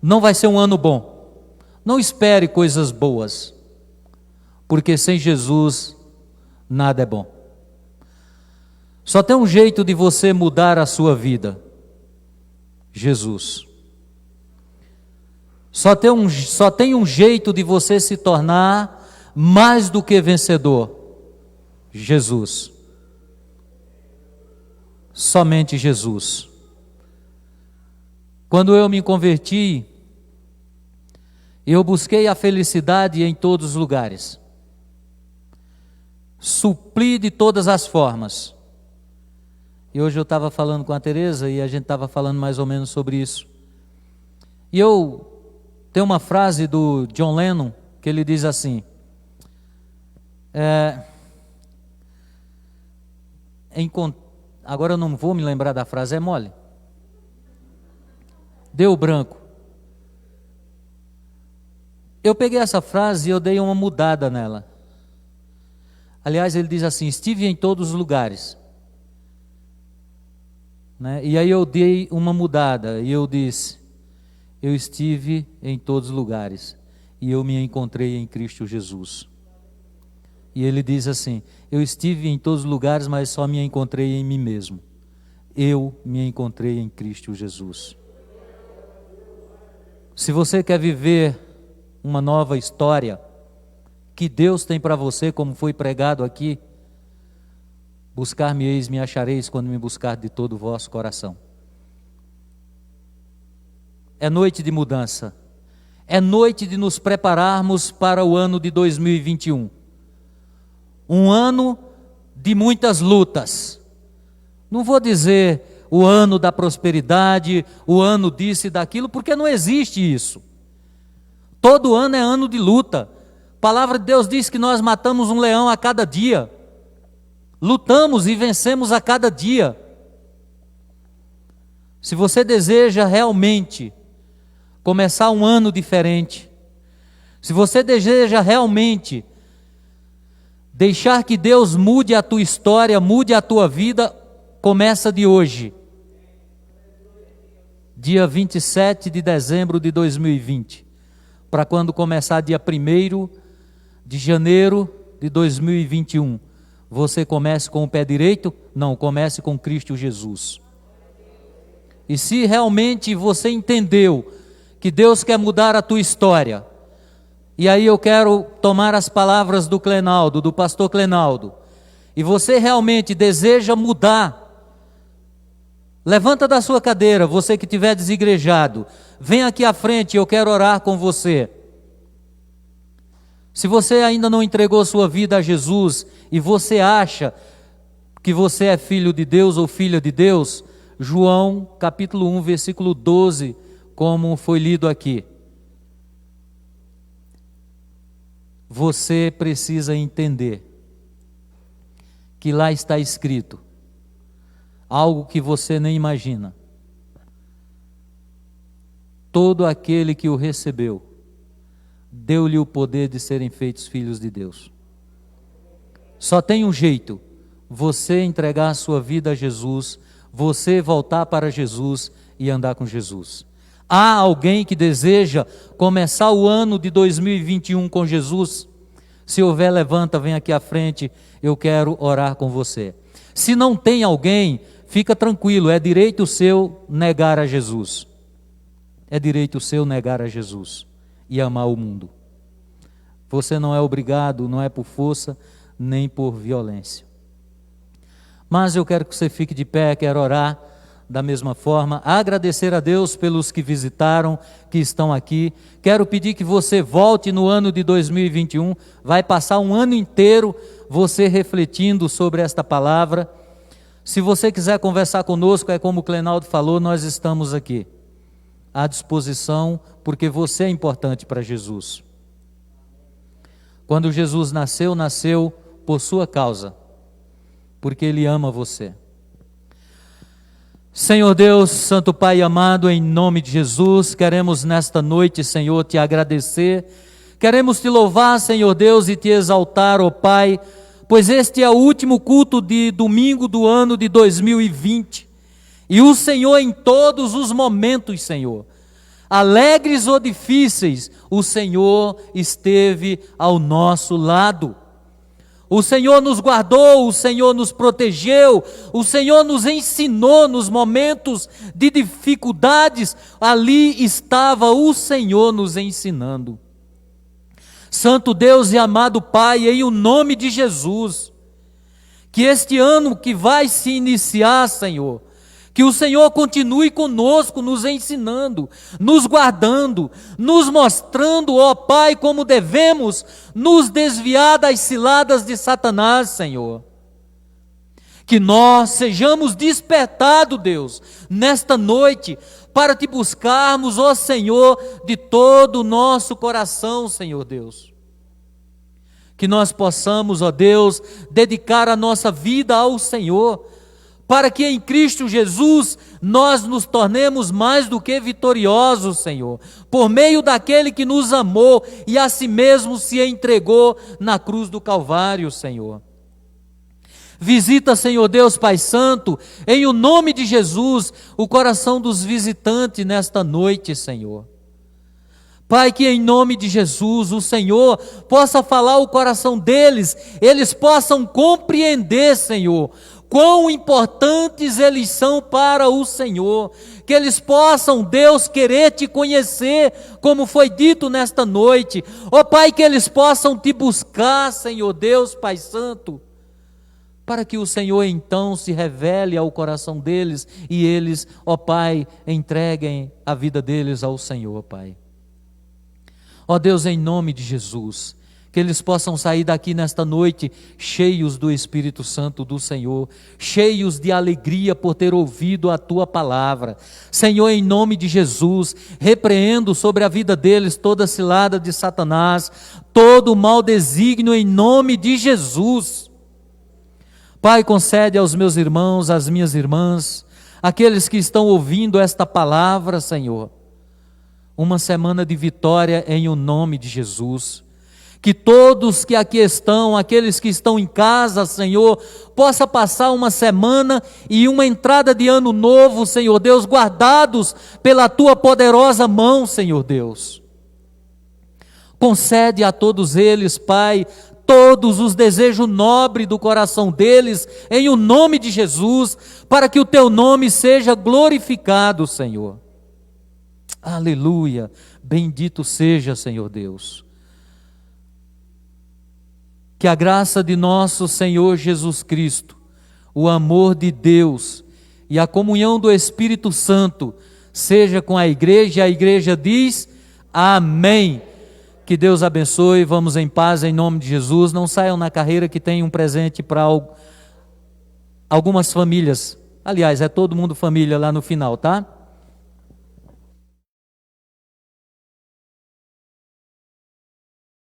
Não vai ser um ano bom. Não espere coisas boas, porque sem Jesus nada é bom. Só tem um jeito de você mudar a sua vida: Jesus. Só tem um jeito de você se tornar mais do que vencedor: Jesus. Somente Jesus. Quando eu me converti, eu busquei a felicidade em todos os lugares. Supli de todas as formas. E hoje eu estava falando com a Teresa e a gente estava falando mais ou menos sobre isso. E tem uma frase do John Lennon que ele diz assim: agora eu não vou me lembrar da frase, é mole. Deu branco. Eu peguei essa frase e eu dei uma mudada nela. Aliás, ele diz assim: estive em todos os lugares. Né? E aí eu dei uma mudada e eu disse: eu estive em todos os lugares e eu me encontrei em Cristo Jesus. E ele diz assim: eu estive em todos os lugares, mas só me encontrei em mim mesmo. Eu me encontrei em Cristo Jesus. Se você quer viver uma nova história que Deus tem para você, como foi pregado aqui, buscar-me-eis, me achareis quando me buscar de todo o vosso coração. É noite de mudança. É noite de nos prepararmos para o ano de 2021. Um ano de muitas lutas. Não vou dizer o ano da prosperidade, o ano disso e daquilo, porque não existe isso. Todo ano é ano de luta. A palavra de Deus diz que nós matamos um leão a cada dia. Lutamos e vencemos a cada dia. Se você deseja realmente começar um ano diferente, se você deseja realmente deixar que Deus mude a tua história, mude a tua vida, começa de hoje, dia 27 de dezembro de 2020, para quando começar dia 1º de janeiro de 2021, você comece com o pé direito? Não, comece com Cristo Jesus. E se realmente você entendeu que Deus quer mudar a tua história, e aí eu quero tomar as palavras do Clenaldo, do pastor Clenaldo, e você realmente deseja mudar Levanta da sua cadeira, você que estiver desigrejado. Vem aqui à frente, eu quero orar com você. Se você ainda não entregou sua vida a Jesus e você acha que você é filho de Deus ou filha de Deus, João capítulo 1, versículo 12, como foi lido aqui. Você precisa entender que lá está escrito algo que você nem imagina. Todo aquele que o recebeu, deu-lhe o poder de serem feitos filhos de Deus. Só tem um jeito: você entregar a sua vida a Jesus, você voltar para Jesus e andar com Jesus. Há alguém que deseja começar o ano de 2021 com Jesus? Se houver, levanta, vem aqui à frente, eu quero orar com você. Se não tem alguém, fica tranquilo, é direito seu negar a Jesus. É direito seu negar a Jesus e amar o mundo. Você não é obrigado, não é por força, nem por violência. Mas eu quero que você fique de pé, quero orar da mesma forma, agradecer a Deus pelos que visitaram, que estão aqui. Quero pedir que você volte no ano de 2021, vai passar um ano inteiro você refletindo sobre esta palavra. Se você quiser conversar conosco, é como o Clenaldo falou, nós estamos aqui à disposição, porque você é importante para Jesus. Quando Jesus nasceu, nasceu por sua causa, porque Ele ama você. Senhor Deus, Santo Pai amado, em nome de Jesus, queremos nesta noite, Senhor, te agradecer, queremos te louvar, Senhor Deus, e te exaltar, ó Pai, pois este é o último culto de domingo do ano de 2020, e o Senhor em todos os momentos, Senhor, alegres ou difíceis, o Senhor esteve ao nosso lado. O Senhor nos guardou, o Senhor nos protegeu, o Senhor nos ensinou nos momentos de dificuldades, ali estava o Senhor nos ensinando. Santo Deus e amado Pai, em o nome de Jesus, que este ano que vai se iniciar, Senhor, que o Senhor continue conosco, nos ensinando, nos guardando, nos mostrando, ó Pai, como devemos nos desviar das ciladas de Satanás, Senhor. Que nós sejamos despertados, Deus, nesta noite, para te buscarmos, ó Senhor, de todo o nosso coração, Senhor Deus. Que nós possamos, ó Deus, dedicar a nossa vida ao Senhor, para que em Cristo Jesus nós nos tornemos mais do que vitoriosos, Senhor, por meio daquele que nos amou e a si mesmo se entregou na cruz do Calvário, Senhor. Visita, Senhor Deus Pai Santo, em o nome de Jesus, o coração dos visitantes nesta noite, Senhor. Pai, que em nome de Jesus o Senhor possa falar o coração deles, eles possam compreender, Senhor, quão importantes eles são para o Senhor, que eles possam, Deus, querer te conhecer, como foi dito nesta noite, ó Pai, que eles possam te buscar, Senhor Deus, Pai Santo, para que o Senhor então se revele ao coração deles, e eles, ó Pai, entreguem a vida deles ao Senhor, Pai. Ó Deus, em nome de Jesus, que eles possam sair daqui nesta noite cheios do Espírito Santo do Senhor, cheios de alegria por ter ouvido a Tua palavra. Senhor, em nome de Jesus, repreendo sobre a vida deles toda cilada de Satanás, todo mau desígnio em nome de Jesus. Pai, concede aos meus irmãos, às minhas irmãs, aqueles que estão ouvindo esta palavra, Senhor, uma semana de vitória em o nome de Jesus. Que todos que aqui estão, aqueles que estão em casa, Senhor, possa passar uma semana e uma entrada de ano novo, Senhor Deus, guardados pela Tua poderosa mão, Senhor Deus. Concede a todos eles, Pai, todos os desejos nobres do coração deles, em o nome de Jesus, para que o Teu nome seja glorificado, Senhor. Aleluia, bendito seja, Senhor Deus. Que a graça de nosso Senhor Jesus Cristo, o amor de Deus e a comunhão do Espírito Santo seja com a igreja. A igreja diz amém. Que Deus abençoe, vamos em paz em nome de Jesus. Não saiam na carreira, que tem um presente para algumas famílias. Aliás, é todo mundo família lá no final, tá?